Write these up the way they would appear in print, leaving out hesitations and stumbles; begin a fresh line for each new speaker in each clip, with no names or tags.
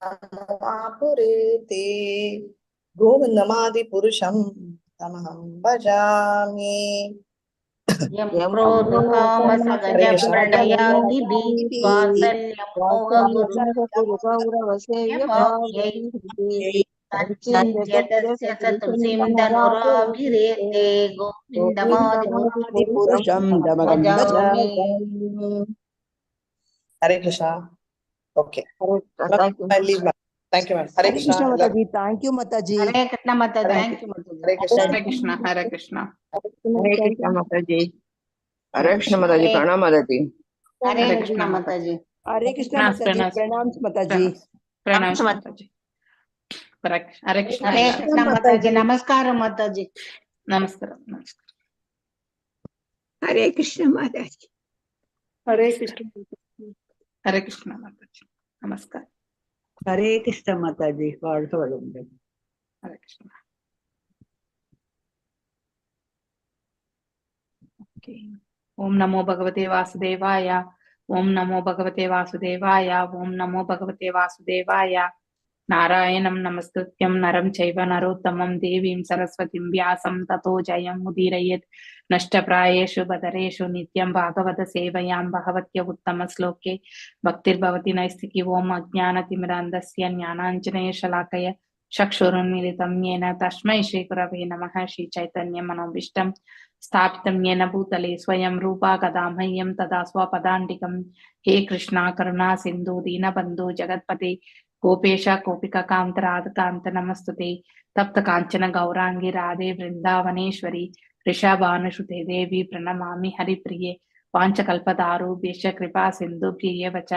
पुरे ते गोविन्दमादिपुरुषं तमहं भजामि।
यं क्रोधकामसगज
हरे कृष्ण।
प्रलयादिभिः वात्सल्यं मोहगुरुर्यमाप्यै तच्चिन्त्यतस्य चतुर्षिं धनुराभिरेते गोविन्दमादिपुरुषं भजामि।
हरे Krishna. Okay.
Thank you.
I leave my. Thank you, ma'am. Hare
Hare
Krishna.
Krishna Mataji. Thank you, Mataji.
हरे कृष्ण माताजी।
Hare
thank you माताजी।
Hare Krishna.
Hare Krishna, Hare Krishna.
Hare Krishna Mataji.
Hare Krishna Mataji, Pranam Mataji.
हरे
Hare
Krishna
Krishna
माताजी।
Hare Krishna
Pranas,
Mataji.
Pranas,
Pranams Mataji.
Pranas, Pranas Mataji. Correct. Hare Krishna.
हरे कृष्ण माताजी। नमस्कार माताजी।
Namaskaram. Namaskaram.
Hare Krishna Mataji.
Hare Krishna.
Hare Krishna Mataji. Namaskar.
Hare Krishna Mataji. வாழ்க வளமுடன்.
Hare Krishna. Okay. Om Namo Bhagavate Vasudevaya. Om Namo Bhagavate Vasudevaya. Om Namo Bhagavate Vasudevaya. नारायणं नमस्कृत्यं नरं चैव नरोत्तमं देवीं सरस्वतीं व्यासं ततो जयं मुदीरयेत् नष्टप्रायेषु बदरेषु नित्यं भागवत सेवयां भगवत्य उत्तमश्लोके भक्तिर्भवति नैस्तिकी ओम् अज्ञानतिमिरान्धस्य ज्ञानाञ्जनेयशलाकय चक्षुरुन्मीलितं येन तस्मै श्रीगुरवे नमः। श्रीचैतन्यमनोभीष्टं स्थापितं येन भूतले स्वयं रूपा कदा मह्यं तदा स्वपदान्तिकं। हे कृष्णा करुणा सिन्धु दीनबन्धु जगत्पते गोपेश गोपिका कांत राध कांत नमस्तुते। तप्त कांचन गौरांगी राधे वृंदावनेश्वरी ऋषभानुसुते देवी प्रणमामि हरिप्रिये। वाञ्छकल्पतारुभ्यश्च कृपा सिन्धुभ्यैव च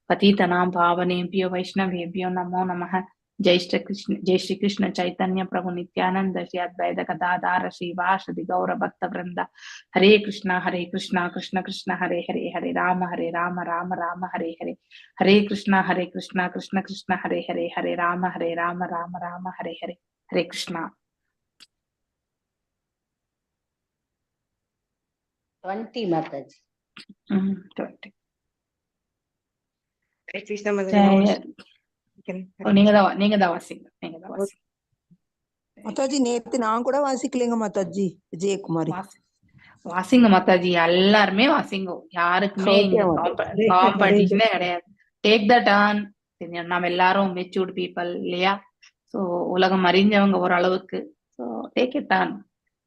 पतितनां पावनेभ्यो वैष्णवेभ्यो नमो नमः। जय श्री कृष्ण चैतन्य प्रभु नित्यानंद श्री अद्वैत गदाधर श्रीवासदि गौर भक्त वृंद। हरे कृष्णा कृष्ण कृष्ण हरे हरे हरे राम राम राम हरे हरे। हरे कृष्णा कृष्ण कृष्ण हरे हरे राम राम राम हरे हरे। हरे कृष्णा।
20 माताजी।
20.
Hare Krishna Mataji.
நீங்க தான் வாசிங்க.
Mataji நேத்து நான் கூட வாசிக்கலைங்க மாதாஜி. விஜயகுமாரி.
வாசிங்க மாதாஜி, எல்லாருமே வாசிங்கோ. யாருக்குமே காம்படிஷனே கிடையாது. Take the turn. நம்ம எல்லாரும் மெச்சூர்ட் பீப்புள் இல்லையா? சோ உலகம் அறிஞ்சவங்க ஓரளவுக்கு. So take it turn.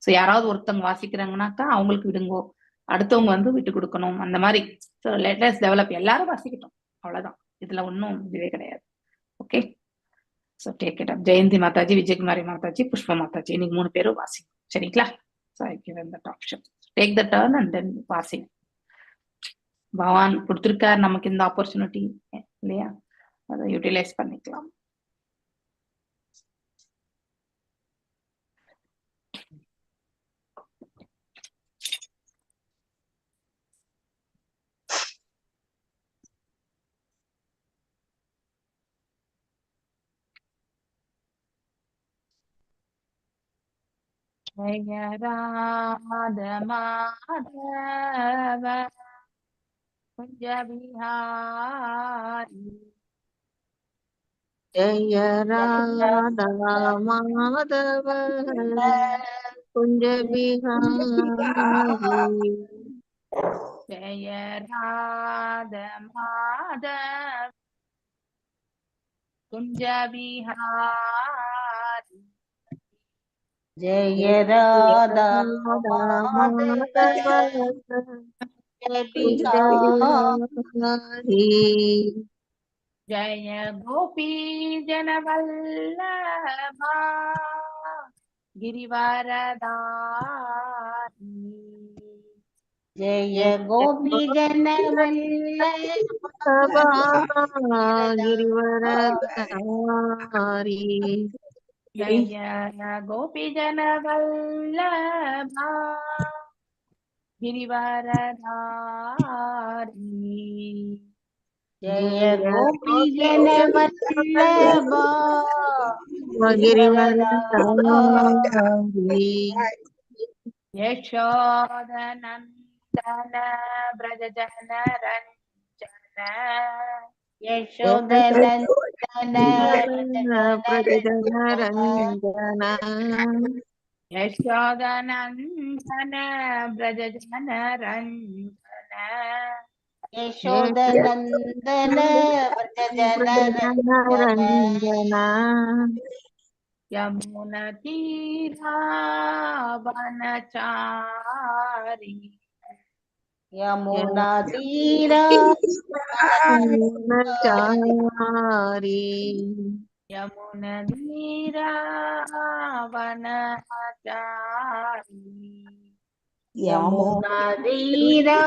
So யாராவது ஒருத்தவங்க வாசிக்கிறாங்கன்னாக்கா அவங்களுக்கு விடுங்கோ, அடுத்தவங்க வந்து விட்டு கொடுக்கணும், அந்த மாதிரி. So let's develop. எல்லாரும் வாசிக்கட்டும், அவ்வளவுதான். இதுல ஒன்றும் இதுவே கிடையாது. Okay, so take it up. Jayanthi Mataji, Vijayakumari Mataji, Pushpa Mataji, இன்னைக்கு 3 பேரும் வாசிங்க, சரிங்களா? So I give that option. Take the turn and then வாசிங்க. பகவான் கொடுத்துருக்காரு நமக்கு இந்த ஆப்பர்ச்சுனிட்டி இல்லையா? அதை யூட்டிலைஸ் பண்ணிக்கலாம். जय Radha Madhav Kunj Bihari.
Jai Radha Madhava Kunja Bihari.
जय राधा माधव कुंज बिहारी।
जय राधा
Madhava Kunja Bihari.
जय गोपी जन वल्लभा गिरिवरधारी।
जय गोपी जन
वल्लभा गिरिवरधारी।
जय गोपी जन वल्लभा गिरिवरधारी।
जय गोपी जन वल्लभा
गिरिवरधारी।
यशोदनन्दन व्रज जन रञ्जन
यशोदनन्दन
பிரஜனரஞ்சன
यशोदनन्दन व्रजजन रञ्जन
यशोदनन्दन व्रजजनरञ्जन
பிரஜனரஞ்சன
यमुनतीरावनचारि
यमुनातीरा
चारी
यमुनतीरावनचारि
यमुनातीरा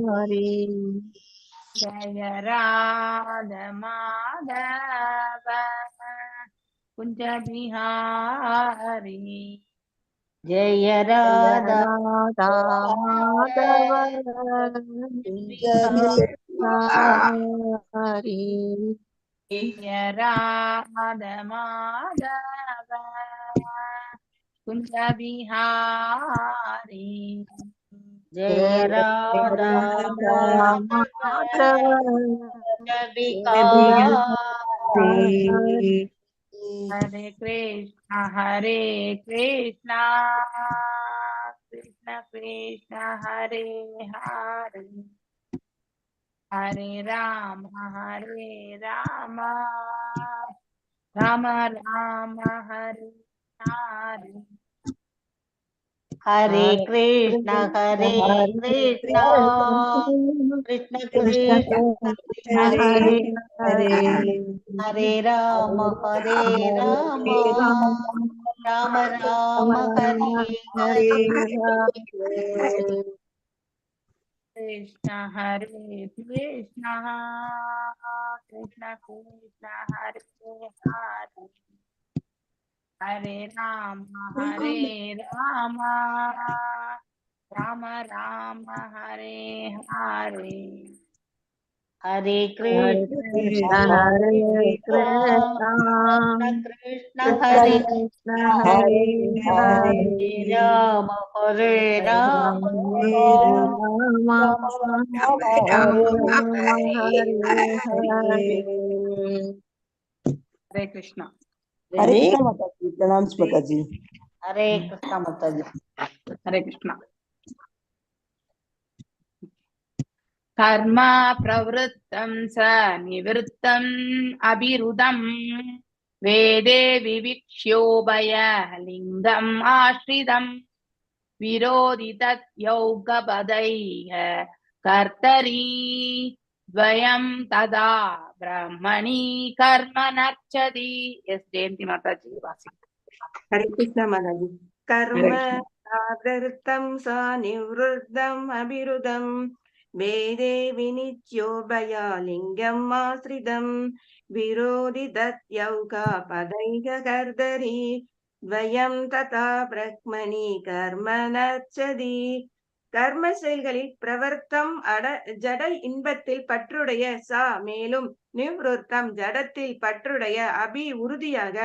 चारी
जय राधा माधव कुंज बिहारी
जय राधा
राधा माधव बिहारी
जय राधा माधव कुंज बिहारी
जय राधा
माधव
बिहारी
हरे कृष्णा कृष्ण कृष्ण हरे हरे हरे राम राम राम हरे हरे
हरे कृष्ण कृष्ण कृष्ण हरे
हरे
हरे राम राम राम हरे हरे
कृष्ण हरे कृष्ण कृष्ण हरे हरे हरे राम राम राम हरे हरे
हरे
कृष्ण
कृष्ण कृष्ण हरे
कृष्ण हरे
हरे राम
राम हरे हरे
हरे कृष्ण
हरे कृष्णा माता जी, प्रणाम माता जी।
हरे कृष्ण माता जी।
हरे कृष्ण कर्म प्रवृत्तं स निवृत्तम् अभिरुदं वेदे विविक्ष्योभयलिङ्गम् आश्रितं विरोधि तत् यौगपदैः कर्तरि द्वयं तदा ब्रह्मणि कर्म नर्चति। यस जयंती माता जी वासी।
हरे कृष्ण माताजी। कर्म
हरे कृष्ण
प्रवृत्तं स निवृत्तम् अभिरुदं वेदे विनित्योभयलिङ्गम् आश्रितं विरोधि तत्यौकापदैः कर्तरि द्वयं तथा பிரக்மணி கர்ம நச்சதி. கர்ம செயல்களில் பிரவர்த்தம் ஜட இன்பத்தில் பற்றுடைய சா மேலும் நிவృத்தம் ஜடத்தில் பற்றுடைய அபி உறுதியாக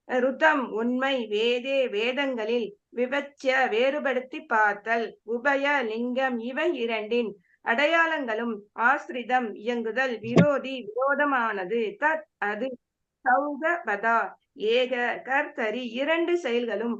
ருதம் உண்மை வேதே வேதங்களில் விவச்ச வேறுபடுத்தி பார்த்தல் உபய லிங்கம் இவை இரண்டின் அடையாளங்களும் ஆசிரிதம் இயங்குதல் விரோதமானது தத் அது சௌகபதா ஏக கர்த்தரி இரண்டு செயல்களும்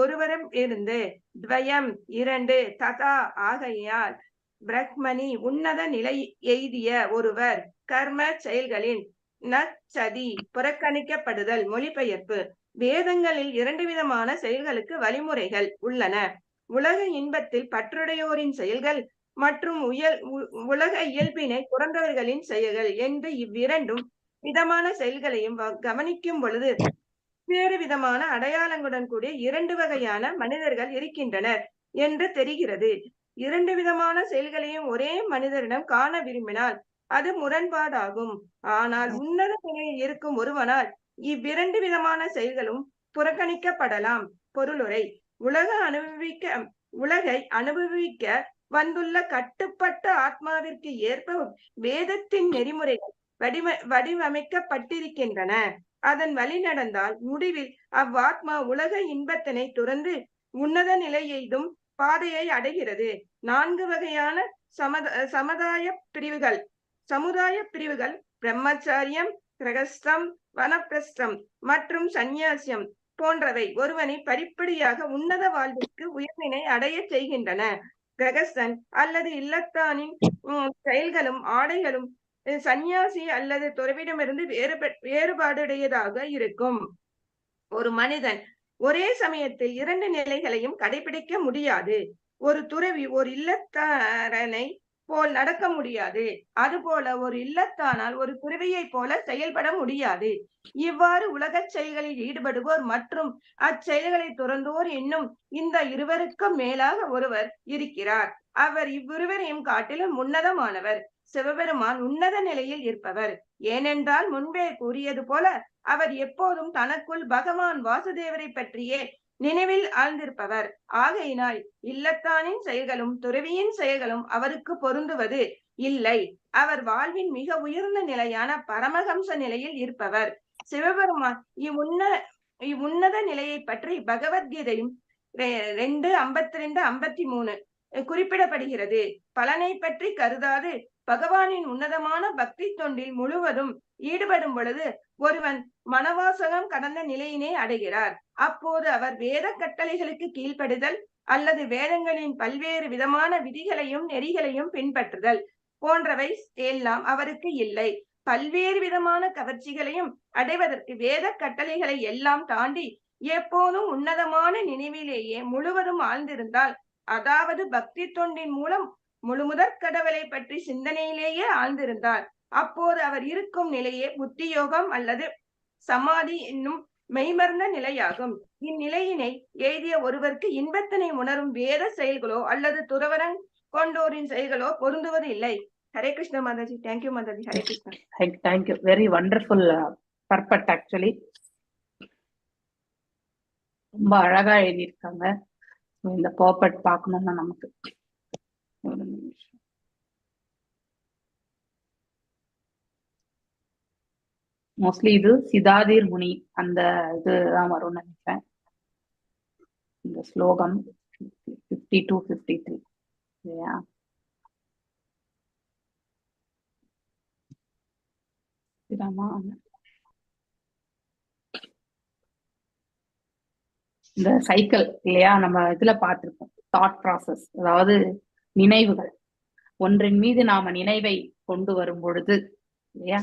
ஒருவரம் இருந்து துவயம் இரண்டு ததா ஆகையால் பிரக்மணி உன்னத நிலை எய்திய ஒருவர் கர்ம செயல்களின் நச்சதி புறக்கணிக்கப்படுதல். மொழிபெயர்ப்பு. வேதங்களில் இரண்டு விதமான செயல்களுக்கு வழிமுறைகள் உள்ளன. உலக இன்பத்தில் பற்றுடையோரின் செயல்கள் மற்றும் உலக இயல்பினை துறந்தவர்களின் செயல்கள் என்று இவ்விரண்டும் விதமான செயல்களையும் கவனிக்கும் பொழுது வேறு விதமான அடையாளங்களுடன் கூடிய இரண்டு வகையான மனிதர்கள் இருக்கின்றனர் என்று தெரிகிறது. இரண்டு விதமான செயல்களையும் ஒரே மனிதரிடம் காண விரும்பினால் அது முரண்பாடாகும். ஆனால் உன்னத நிலையில் இருக்கும் ஒருவனால் இவ்விரண்டு விதமான செயல்களும் புறக்கணிக்கப்படலாம். பொருளுரை. உலகை அனுபவிக்க வந்துள்ள கட்டுப்பட்ட ஆத்மாவிற்கு ஏற்ப வேதத்தின் நெறிமுறைகள் வடிவமைக்கப்பட்டிருக்கின்றன. அதன் வழி நடந்தால் முடிவில் அவ்வாத்மா உலக இன்பத்தினை துறந்து உன்னத நிலை எய்தும் பாதையை அடைகிறது. 4 வகையான சமுதாய பிரிவுகள் பிரம்மச்சாரியம், கிரகஸ்தம், வனப்பிரஸ்தம் மற்றும் சந்நியாசியம் போன்றவை ஒருவனை படிப்படியாக உன்னத வாழ்விற்கு உயர்நிலை அடைய செய்கின்றன. கிரகஸ்தன் அல்லது இல்லத்தானின் செயல்களும் ஆடைகளும் சந்நியாசி அல்லது துறவிடமிருந்து வேறுபாடுடையதாக இருக்கும். ஒரு மனிதன் ஒரே சமயத்தில் 2 நிலைகளையும் கடைபிடிக்க முடியாது. ஒரு துறவி ஒரு இல்லத்தாரனை போல் நடக்க முடியாது. அதுபோல ஒரு இல்லத்தானால் ஒரு துறவியை போல செயல்பட முடியாது. இவ்வாறு உலக செயல்களில் ஈடுபடுவோர் மற்றும் அச்செயல்களை துறந்தோர் என்னும் இந்த இருவருக்கும் மேலாக ஒருவர் இருக்கிறார். அவர் இவ்விருவரையும் காட்டிலும் உன்னதமானவர். சிவபெருமான் உன்னத நிலையில் இருப்பவர். ஏனென்றால் முன்பே கூறியது போல அவர் எப்போதும் தனக்குள் பகவான் வாசுதேவரை பற்றியே நினைவில் ஆழ்ந்திருப்பவர். ஆகையினால் இல்லத்தானின் செயல்களும் துறவியின் செயல்களும் அவருக்கு பொருந்துவது இல்லை. அவர் வாழ்வின் மிக உயர்ந்த நிலையான பரமஹம்ச நிலையில் இருப்பவர். சிவபெருமான் இவ்வுன்னத நிலையை பற்றி பகவத்கீதையும் 2:52-53 குறிப்பிடப்படுகிறது. பலனை பற்றி கருதாது பகவானின் உன்னதமான பக்தி தொண்டில் முழுவதும் ஈடுபடும் பொழுது ஒருவன் மனவாசகம் கடந்த நிலையினை அடைகிறார். அப்போது அவர் வேத கட்டளைகளுக்கு கீழ்ப்படுதல் அல்லது வேதங்களின் பல்வேறு விதமான விதிகளையும் நெறிகளையும் பின்பற்றுதல் போன்றவை எல்லாம் அவருக்கு இல்லை. பல்வேறு விதமான கவர்ச்சிகளையும் அடைவதற்கு வேத கட்டளைகளை எல்லாம் தாண்டி எப்போதும் உன்னதமான நினைவிலேயே முழுவதும் ஆழ்ந்திருந்தால், அதாவது பக்தி தொண்டின் மூலம் முழுமுதற் கடவுளை பற்றி சிந்தனையிலேயே ஆழ்ந்திருந்தார், அப்போது அவர் இருக்கும் நிலையே புத்தி யோகம் அல்லது சமாதி என்னும் மெய்மர்ந்த நிலையாகும். இந்நிலையினை எய்திய ஒருவருக்கு இன்பத்தினை உணரும் வேத செயல்களோ அல்லது துறவரங் கொண்டோரின் செயல்களோ பொருந்துவது இல்லை. Hare Krishna Mataji. Thank you Mataji. Hare Krishna.
Thank you. Very wonderful perfect. Actually ரொம்ப அழகா எழுதியிருக்காங்க. இந்த பர்ஃபெக்ட் பார்க்கணும்னா நமக்கு ஒரு நிமிஷம். மோஸ்ட்லி இது சிதாதீர் முனி அந்த இதுதான் வரும்னு நினைக்கிறேன். இந்த ஸ்லோகம் 52-53 இல்லையா? இந்த சைக்கிள் இல்லையா, நம்ம இதுல பார்த்திருப்போம். தாட் ப்ராசஸ், அதாவது நினைவுகள். ஒன்றின் மீது நாம நினைவை கொண்டு வரும் பொழுது இல்லையா,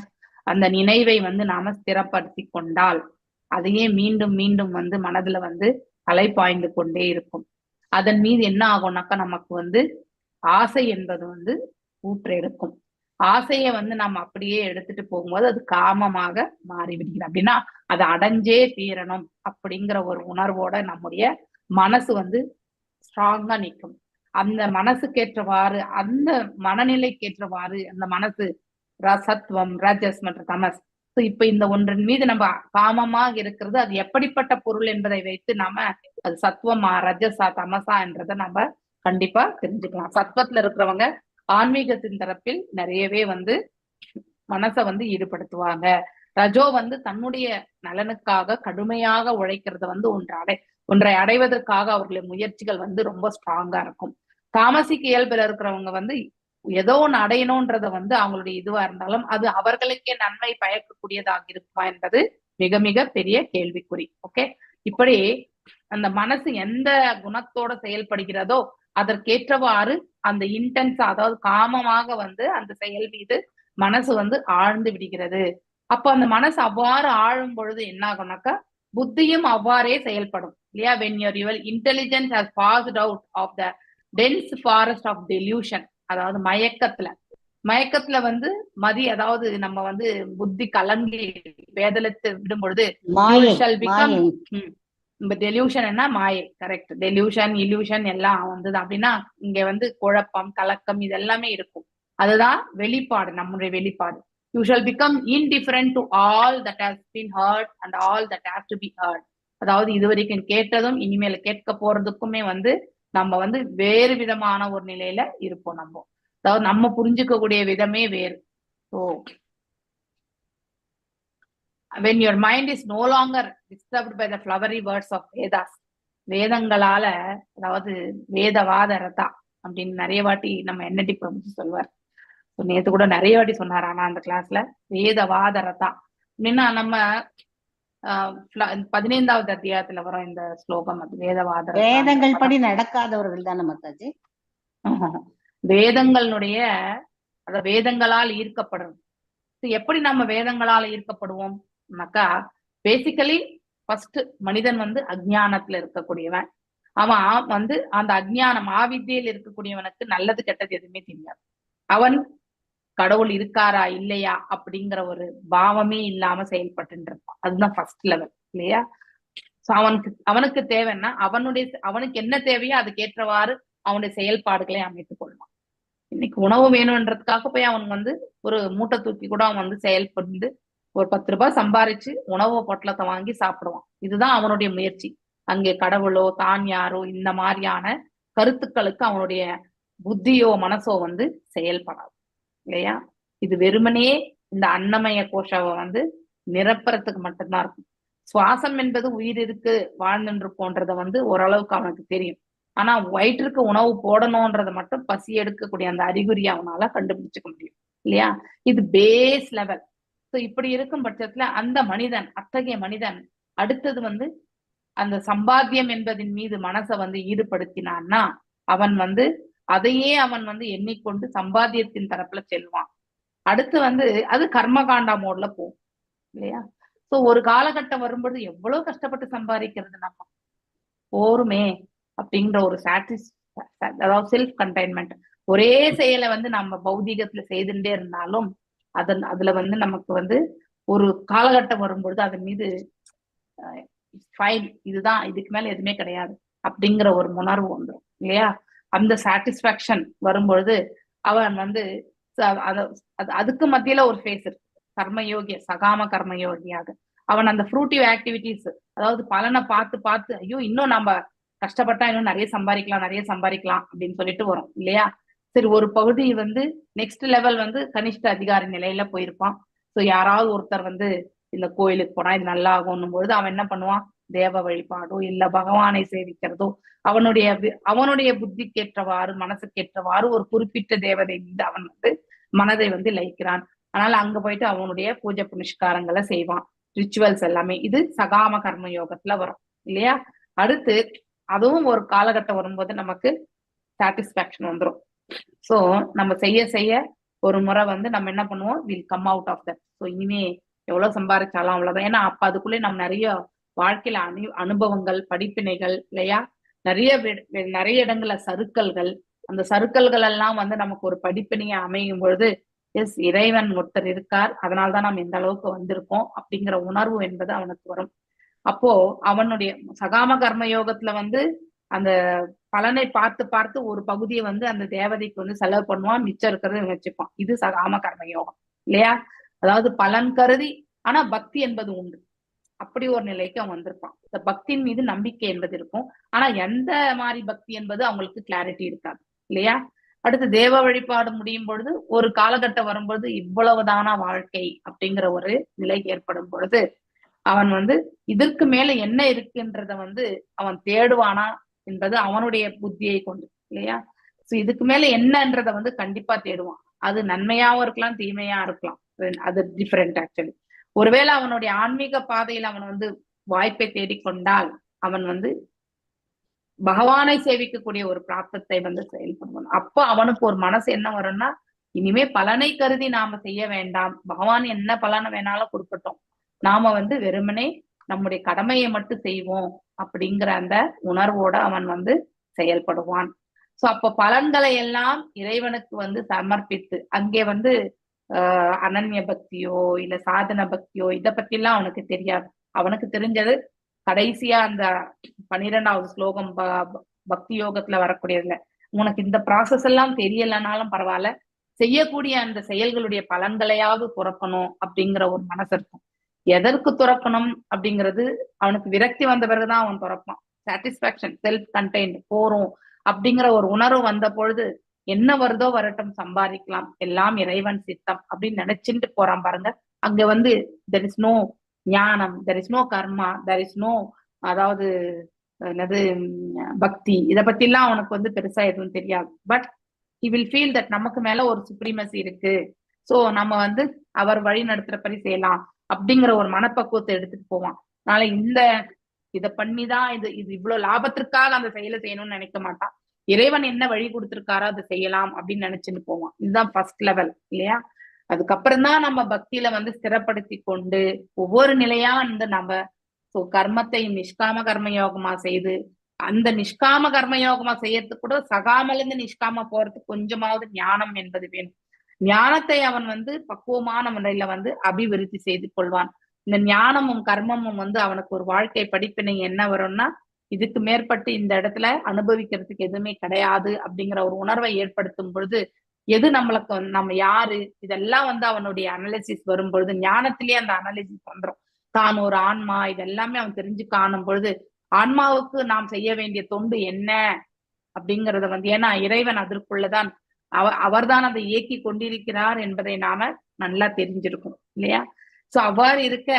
அந்த நினைவை நாம ஸ்திரப்படுத்தி கொண்டால் அதையே மீண்டும் மீண்டும் மனதுல அலைப்பாய்ந்து கொண்டே இருக்கும். அதன் மீது என்ன ஆகும்னாக்கா நமக்கு ஆசை என்பது ஊற்றெடுக்கும். ஆசையை நாம அப்படியே எடுத்துட்டு போகும்போது அது காமமாக மாறிவிடுகிறது. அப்படின்னா அதை அடைஞ்சே தீரணும் அப்படிங்கிற ஒரு உணர்வோட நம்முடைய மனசு ஸ்ட்ராங்கா நிற்கும். அந்த மனசுக்கேற்றவாறு, அந்த மனநிலைக்கேற்றவாறு அந்த மனசு சத்வம், ரஜஸ் மற்றும் தமஸ். இப்ப இந்த ஒன்றின் மீது நம்ம காமமாக இருக்கிறது, அது எப்படிப்பட்ட பொருள் என்பதை வைத்து நாம அது சத்வமா ரஜஸா தமசா என்றதை நம்ம கண்டிப்பா தெரிஞ்சுக்கலாம். சத்வத்துல இருக்கிறவங்க ஆன்மீகத்தின் தரப்பில் நிறையவே மனசை ஈடுபடுத்துவாங்க. ரஜோ தன்னுடைய நலனுக்காக கடுமையாக உழைக்கிறது ஒன்றை அடைவதற்காக அவர்களுடைய முயற்சிகள் ரொம்ப ஸ்ட்ராங்கா இருக்கும். தாமசிக்கு இயல்புல இருக்கிறவங்க ஏதோ ஒன்று அடையணும்ன்றத அவங்களுடைய இதுவா இருந்தாலும் அது அவர்களுக்கே நன்மை பயக்கக்கூடியதாக இருக்குமா என்பது மிக மிக பெரிய கேள்விக்குறி. ஓகே, இப்படி அந்த மனசு எந்த குணத்தோட செயல்படுகிறதோ அதற்கேற்றவாறு அந்த இன்டென்ஸா, அதாவது காமமாக அந்த செயல் மீது மனசு ஆழ்ந்து விடுகிறது. அப்ப அந்த மனசு அவ்வாறு ஆழும் பொழுது என்ன ஆகும்னாக்கா புத்தியும் அவ்வாறே செயல்படும் இல்லையா? when your intelligence has passed out of the dense forest of delusion, அதாவது மயக்கத்துல மதி, அதாவது நம்ம புத்தி கலங்கி வேதலத்து விடும் பொழுது டெலியூஷன் என்ன மாயை. கரெக்ட். டெலியூஷன், இல்யூஷன் எல்லாம் அப்படின்னா இங்க குழப்பம், கலக்கம் இதெல்லாமே இருக்கும். அதுதான் வெளிப்பாடு, நம்முடைய வெளிப்பாடு. You shall become indifferent to all that has been heard and all that has to be heard. அதாவது இதுவரைக்கும் கேட்டதும் இனிமேல கேட்க போறதுக்குமே நம்ம வேறு விதமான ஒரு நிலையில இருப்போம். நம்ம அதாவது நம்ம புரிஞ்சுக்கக்கூடிய விதமே வேறு. So when your mind is no longer disturbed by the flowery words of Vedas, வேதங்களால, அதாவது வேதவாத ரதா அப்படின்னு நிறைய வாட்டி நம்ம என்எல்டி பிரபு சொல்வார். நேத்து கூட நிறைய வாட்டி சொன்னார். ஆனா அந்த கிளாஸ்ல வேதவாத ரதா அப்படின்னா நம்ம 15வது அத்தியாயத்துல வரும் இந்த ஸ்லோகம். அது வேதவாத ரதா.
வேதங்கள் படி நடக்காதவர்கள் தானே மாதாஜி?
வேதங்களுடைய அத வேதங்களால் ஈர்க்கப்படுறது. எப்படி நம்ம வேதங்களால ஈர்க்கப்படுவோம்னாக்கா, பேசிக்கலி ஃபர்ஸ்ட் மனிதன் வந்து அஜ்ஞானத்துல இருக்கக்கூடியவன். அவன் வந்து அந்த அஜ்ஞானம் ஆவித்தியில் இருக்கக்கூடியவனுக்கு நல்லது கெட்டது எதுவுமே தெரியாது. அவன் கடவுள் இருக்காரா இல்லையா அப்படிங்கிற ஒரு பாவமே இல்லாம செயல்பட்டு இருப்பான். அதுதான் ஃபர்ஸ்ட் லெவல் இல்லையா? சோ அவனுக்கு தேவைன்னா அவனுக்கு என்ன தேவையோ அதுக்கேற்றவாறு அவனுடைய செயல்பாடுகளை அமைத்துக் கொள்வான். இன்னைக்கு உணவு வேணும்ன்றதுக்காக போய் அவன் வந்து ஒரு மூட்டை தூக்கி கூட அவன் வந்து செயல்பட்டு ஒரு 10 ரூபாய் சம்பாரிச்சு உணவு பொட்டலத்தை வாங்கி சாப்பிடுவான். இதுதான் அவனுடைய முயற்சி. அங்கே கடவுளோ தான் யாரோ இந்த மாதிரியான கருத்துக்களுக்கு அவனுடைய புத்தியோ மனசோ வந்து செயல்படாது இல்லையா? இது வெறுமனே இந்த அன்னமய கோஷாவை வந்து நிரப்புறதுக்கு மட்டும்தான் இருக்கும். சுவாசம் என்பது உயிர் இருக்கு வாழ்ந்துட்டு இருக்கோன்றத வந்து ஓரளவுக்கு அவனுக்கு தெரியும். ஆனா வயிற்றுக்கு உணவு போடணும்ன்றத மட்டும் பசி எடுக்கக்கூடிய அந்த அறிகுறி அவனால கண்டுபிடிச்சுக்க முடியும் இல்லையா? இது பேஸ் லெவல். ஸோ இப்படி இருக்கும் பட்சத்துல அந்த மனிதன், அத்தகைய மனிதன் அடுத்தது வந்து அந்த சம்பாத்தியம் என்பதின் மீது மனசை வந்து ஈடுபடுத்தினான்னா அவன் வந்து அதையே அவன் வந்து எண்ணிக்கொண்டு சம்பாத்தியத்தின் தரப்புல செல்வான். அடுத்து வந்து அது கர்மகாண்டா மோட்ல போகும் இல்லையா? சோ ஒரு காலகட்டம் வரும்போது எவ்வளவு கஷ்டப்பட்டு சம்பாதிக்கிறது நம்ம போருமே அப்படிங்கிற ஒரு அதாவது செல்ஃப் கண்டைன்மெண்ட். ஒரே செயலை வந்து நம்ம பௌதிகத்துல செய்துட்டே இருந்தாலும் அதுல வந்து நமக்கு வந்து ஒரு காலகட்டம் வரும்பொழுது அதன் மீது ஃபைன், இதுதான், இதுக்கு மேல எதுவுமே கிடையாது அப்படிங்கிற ஒரு உணர்வு வந்துடும் இல்லையா? அந்த சாட்டிஸ்பாக்சன் வரும்பொழுது அவன் வந்து அதுக்கு மத்தியில ஒரு ஃபேஸ் இருக்கு, கர்மயோகிய சகாம கர்மயோகியாக. அவன் அந்த ஃப்ரூட்டிவ் ஆக்டிவிட்டிஸ், அதாவது பலனை பார்த்து ஐயோ இன்னும் நம்ம கஷ்டப்பட்டா இன்னும் நிறைய சம்பாதிக்கலாம் அப்படின்னு சொல்லிட்டு வரும் இல்லையா? சரி, ஒரு பகுதி வந்து நெக்ஸ்ட் லெவல் வந்து கனிஷ்ட அதிகாரி நிலையில போயிருப்பான். ஸோ யாராவது ஒருத்தர் வந்து இந்த கோயிலுக்கு போனா இது நல்லா ஆகும்னும் பொழுது அவன் என்ன பண்ணுவான், தேவ வழிபாடோ இல்ல பகவானை சேவிக்கிறதோ அவனுடைய புத்திக்கேற்றவாறு மனசுக்கேற்றவாறு ஒரு குறிப்பிட்ட தேவதை மீது அவன் வந்து மனதை வந்து லயிக்கிறான். அதனால அங்க போயிட்டு அவனுடைய பூஜை புனிஷ்காரங்களை செய்வான், ரிச்சுவல்ஸ் எல்லாமே. இது சகாம கர்ம யோகத்துல வரும் இல்லையா? அடுத்து அதுவும் ஒரு காலகட்டம் வரும்போது நமக்கு சாட்டிஸ்பாக்சன் வந்துடும். சோ நம்ம செய்ய ஒரு முறை வந்து நம்ம என்ன பண்ணுவோம், will come out of that. So இனிமே எவ்வளவு சம்பாதிச்சாலும் அவ்வளவுதான். ஏன்னா அப்ப அதுக்குள்ளே நம்ம நிறைய வாழ்க்கையில அனுபவங்கள், படிப்பினைகள் இல்லையா, நிறைய இடங்கள்ல சறுக்கல்கள், அந்த சறுக்கல்கள் எல்லாம் வந்து நமக்கு ஒரு படிப்பினையை அமையும் பொழுது எஸ் இறைவன் ஒருத்தர் இருக்கார், அதனால்தான் நாம் இந்த அளவுக்கு வந்திருக்கோம் அப்படிங்கிற உணர்வு என்பது அவனுக்கு வரும். அப்போ அவனுடைய சகாம கர்ம யோகத்துல வந்து அந்த பலனை பார்த்து ஒரு பகுதியை வந்து அந்த தேவதைக்கு வந்து செலவு பண்ணுவான், மிச்சம் இருக்கிறத வச்சுப்பான். இது சகாம கர்ம யோகம் இல்லையா? அதாவது பலன் கருதி ஆனா பக்தி என்பது உண்டு. அப்படி ஒரு நிலைக்கு அவன் வந்திருப்பான். இந்த பக்தியின் மீது நம்பிக்கை என்பது இருக்கும். ஆனா எந்த மாதிரி பக்தி என்பது அவங்களுக்கு கிளாரிட்டி இருக்காது இல்லையா? அடுத்து தேவ வழிபாடு முடியும் பொழுது ஒரு காலகட்டம் வரும்பொழுது இவ்வளவுதானா வாழ்க்கை அப்படிங்கிற ஒரு நிலை ஏற்படும் பொழுது அவன் வந்து இதற்கு மேல என்ன இருக்குன்றத வந்து அவன் தேடுவானா என்பது அவனுடைய புத்தியை கொண்டு இல்லையா? சோ இதுக்கு மேல என்னன்றத வந்து கண்டிப்பா தேடுவான். அது நன்மையாவும் இருக்கலாம், தீமையா இருக்கலாம், அது டிஃபரெண்ட் ஆக்சுவலி. ஒருவேளை அவனுடைய ஆன்மீக பாதையில் அவன் வந்து வாய்ப்பை தேடிக்கொண்டால் அவன் வந்து பகவானை சேவிக்கக்கூடிய ஒரு பிராப்தத்தை வந்து செயல்படுவான். அப்போ அவனுக்கு ஒரு மனசு என்ன வரும்னா, இனிமே பலனை கருதி நாம செய்ய வேண்டாம், பகவான் என்ன பலனை வேணாலும் கொடுக்கட்டும், நாம வந்து வெறுமனே நம்முடைய கடமையை மட்டும் செய்வோம் அப்படிங்கிற அந்த உணர்வோட அவன் வந்து செயல்படுவான். சோ அப்ப பலன்களை எல்லாம் இறைவனுக்கு வந்து சமர்ப்பித்து அங்கே வந்து அனன்ய பக்தியோ இல்ல சாதன பக்தியோ இதை பத்தி எல்லாம் அவனுக்கு தெரியாது. அவனுக்கு தெரிஞ்சது கடைசியா அந்த 12வது ஸ்லோகம் பக்தி யோகத்துல வரக்கூடியதுல, உனக்கு இந்த ப்ராசஸ் எல்லாம் தெரியலனாலும் பரவாயில்ல, செய்யக்கூடிய அந்த செயல்களுடைய பலன்களையாவது துறக்கணும் அப்படிங்கிற ஒரு மனசு இருக்கும். எதற்கு துறக்கணும் அப்படிங்கிறது அவனுக்கு விரக்தி வந்த பிறகுதான் அவன் துறப்பான். சாட்டிஸ்பாக்சன், செல்ஃப் கண்டெய்ன்ட் போறோம் அப்படிங்கிற ஒரு உணர்வு வந்த பொழுது என்ன வருதோ வரட்டும், சம்பாதிக்கலாம், எல்லாம் இறைவன் சித்தம் அப்படின்னு நினைச்சுட்டு போறான் பாருங்க. அங்க வந்து தெர் இஸ் நோ ஞானம், there is no karma, there is no, அதாவது என்னது பக்தி இத பத்தி எல்லாம் அவனுக்கு வந்து பெருசா எதுவும் தெரியாது. But he will feel that நமக்கு மேல ஒரு சுப்ரீமசி இருக்கு, சோ நம்ம வந்து அவர் வழி நடத்துறபடி செய்யலாம் அப்படிங்கிற ஒரு மனப்பக்குவத்தை எடுத்துட்டு போவான். அதனால இத பண்ணிதான் இது இவ்வளவு லாபத்திற்காக அந்த செயலை செய்யணும்னு நினைக்க மாட்டான். இறைவன் என்ன வழி கொடுத்திருக்காரோ அதை செய்யலாம் அப்படின்னு நினைச்சுட்டு போவான். இதுதான் ஃபர்ஸ்ட் லெவல் இல்லையா. அதுக்கப்புறம் தான் நம்ம பக்தியில வந்து ஸ்திரப்படுத்தி கொண்டு ஒவ்வொரு நிலையா வந்து நம்ம கர்மத்தை நிஷ்காம கர்ம யோகமா செய்து, அந்த நிஷ்காம கர்ம யோகமா செய்யறதுக்கு கூட சகாமல இருந்து நிஷ்காம போறதுக்கு கொஞ்சமாவது ஞானம் என்பது வேணும். ஞானத்தை அவன் வந்து பக்குவமான முறையில வந்து அபிவிருத்தி செய்து கொள்வான். இந்த ஞானமும் கர்மமும் வந்து அவனுக்கு ஒரு வாழ்க்கை படிப்பினை என்ன வரும்னா, இதுக்கு மேற்பட்டு இந்த இடத்துல அனுபவிக்கிறதுக்கு எதுவுமே கிடையாது அப்படிங்கிற ஒரு உணர்வை ஏற்படுத்தும் பொழுது, எது நம்மளுக்கு நம்ம யாரு இதெல்லாம் வந்து அவனுடைய அனாலிசிஸ் வரும்பொழுது, ஞானத்திலேயே அந்த அனாலிசிஸ் வந்துடும். தான் ஒரு ஆன்மா இதெல்லாமே அவன் தெரிஞ்சு காணும் பொழுது, ஆன்மாவுக்கு நாம் செய்ய வேண்டிய தொண்டு என்ன அப்படிங்கறத வந்து, ஏன்னா இறைவன் அதற்குள்ளதான் அவர்தான் அதை இயக்கி கொண்டிருக்கிறார் என்பதை நாம நல்லா தெரிஞ்சிருக்கும் இல்லையா. சோ அவ்வாறு இருக்க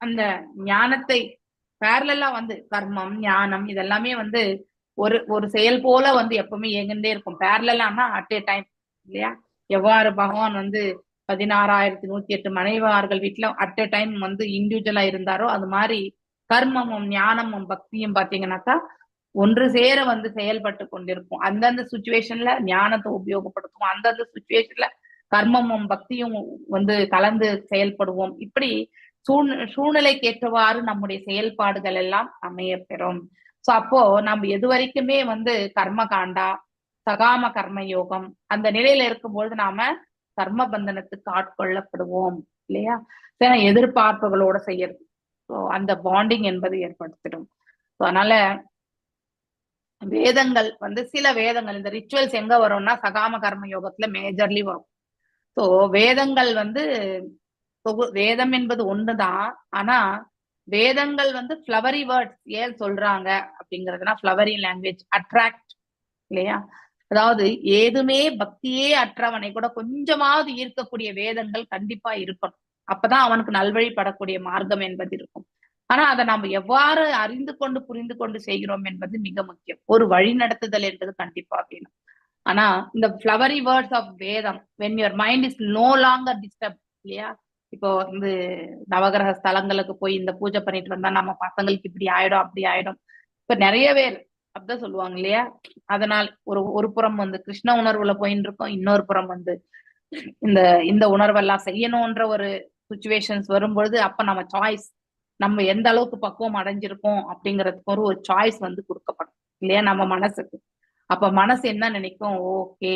அந்த ஞானத்தை பேரலா வந்து கர்மம் ஞானம் இதெல்லாமே வந்து ஒரு செயல் போல வந்து எப்பவுமே இயங்கிட்டே இருக்கும். பேரலான்னா அட் ஏ டைம் இல்லையா. எவ்வாறு பகவான் வந்து 16,108 மனைவார்கள் வீட்டுல அட் ஏ டைம் வந்து இண்டிவிஜுவலா இருந்தாரோ, அது மாதிரி கர்மமும் ஞானமும் பக்தியும் பாத்தீங்கன்னாக்கா ஒன்று சேர வந்து செயல்பட்டு கொண்டிருக்கும். அந்தந்த சுச்சுவேஷன்ல ஞானத்தை உபயோகப்படுத்துவோம், அந்தந்த சுச்சுவேஷன்ல கர்மமும் பக்தியும் வந்து கலந்து செயல்படுவோம். இப்படி சூழ்நிலைக்கு ஏற்றவாறு நம்முடைய செயல்பாடுகள் எல்லாம் அமைய பெறும். சோ அப்போ நம்ம எது வரைக்குமே வந்து கர்ம காண்டா சகாம கர்ம யோகம் அந்த நிலையில இருக்கும்பொழுது நாம கர்ம பந்தனத்துக்கு ஆட்கொள்ளப்படுவோம் இல்லையா. எதிர்பார்ப்புகளோட செய்யறது, அந்த பாண்டிங் என்பது ஏற்படுத்திடும். அதனால வேதங்கள் வந்து சில வேதங்கள் இந்த ரிச்சுவல்ஸ் எங்க வரும்னா சகாம கர்ம யோகத்துல மேஜர்லி வரும். சோ வேதங்கள் வந்து வேதம் என்பது ஒண்ணுதான். ஆனா வேதங்கள் வந்து ஃப்ளவரி வேர்ட்ஸ் ஏன் சொல்றாங்க அப்படிங்கிறதுனா, ஃப்ளவரி லாங்குவேஜ் அட்ராக்ட் இல்லையா. அதாவது ஏதுமே பக்தியே அற்றவனை கூட கொஞ்சமாவது ஈர்க்கக்கூடிய வேதங்கள் கண்டிப்பா இருக்கணும். அப்பதான் அவனுக்கு நல்வழிப்படக்கூடிய மார்க்கம் என்பது இருக்கும். ஆனா அதை நாம் எவ்வாறு அறிந்து கொண்டு புரிந்து கொண்டு செய்கிறோம் என்பது மிக முக்கியம். ஒரு வழி நடத்துதல் என்பது கண்டிப்பா வேணும். ஆனா இந்த ஃப்ளவரி வேர்ட்ஸ் ஆஃப் வேதம் when your mind is no longer disturbed இல்லையா. இப்போ இந்த நவகிரக ஸ்தலங்களுக்கு போய் இந்த பூஜை பண்ணிட்டு வந்தா நம்ம பசங்களுக்கு இப்படி ஆயிடும் அப்படி ஆயிடும், இப்ப நிறைய பேர் அப்படிதான் சொல்லுவாங்க இல்லையா. அதனால் ஒரு புறம் வந்து கிருஷ்ண உணர்வுல போயின்னு இருக்கோம், இன்னொரு புறம் வந்து இந்த உணர்வெல்லாம் செய்யணும்ன்ற ஒரு சுச்சுவேஷன்ஸ் வரும்பொழுது அப்ப நம்ம சாய்ஸ், நம்ம எந்த அளவுக்கு பக்குவம் அடைஞ்சிருக்கோம் அப்படிங்கிறதுக்கு ஒரு சாய்ஸ் வந்து கொடுக்கப்படும் இல்லையா நம்ம மனசுக்கு. அப்ப மனசு என்ன நினைக்கும், ஓகே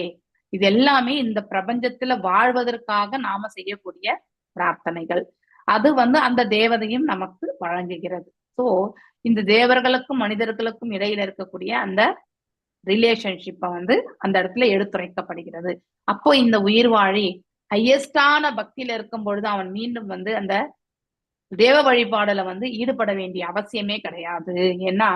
இது எல்லாமே இந்த பிரபஞ்சத்துல வாழ்வதற்காக நாம செய்யக்கூடிய பிரார்த்தனைகள், அது வந்து அந்த தேவதையும் நமக்கு வழங்குகிறது. சோ இந்த தேவர்களுக்கும் மனிதர்களுக்கும் இடையில இருக்கக்கூடிய அந்த ரிலேஷன்ஷிப்பை வந்து அந்த இடத்துல எடுத்துரைக்கப்படுகிறது. அப்போ இந்த உயிர் வாழி ஹையஸ்டான பக்தியில இருக்கும் பொழுது அவன் மீண்டும் வந்து அந்த தேவ வழிபாடுல வந்து ஈடுபட வேண்டிய அவசியமே கிடையாது. ஏன்னா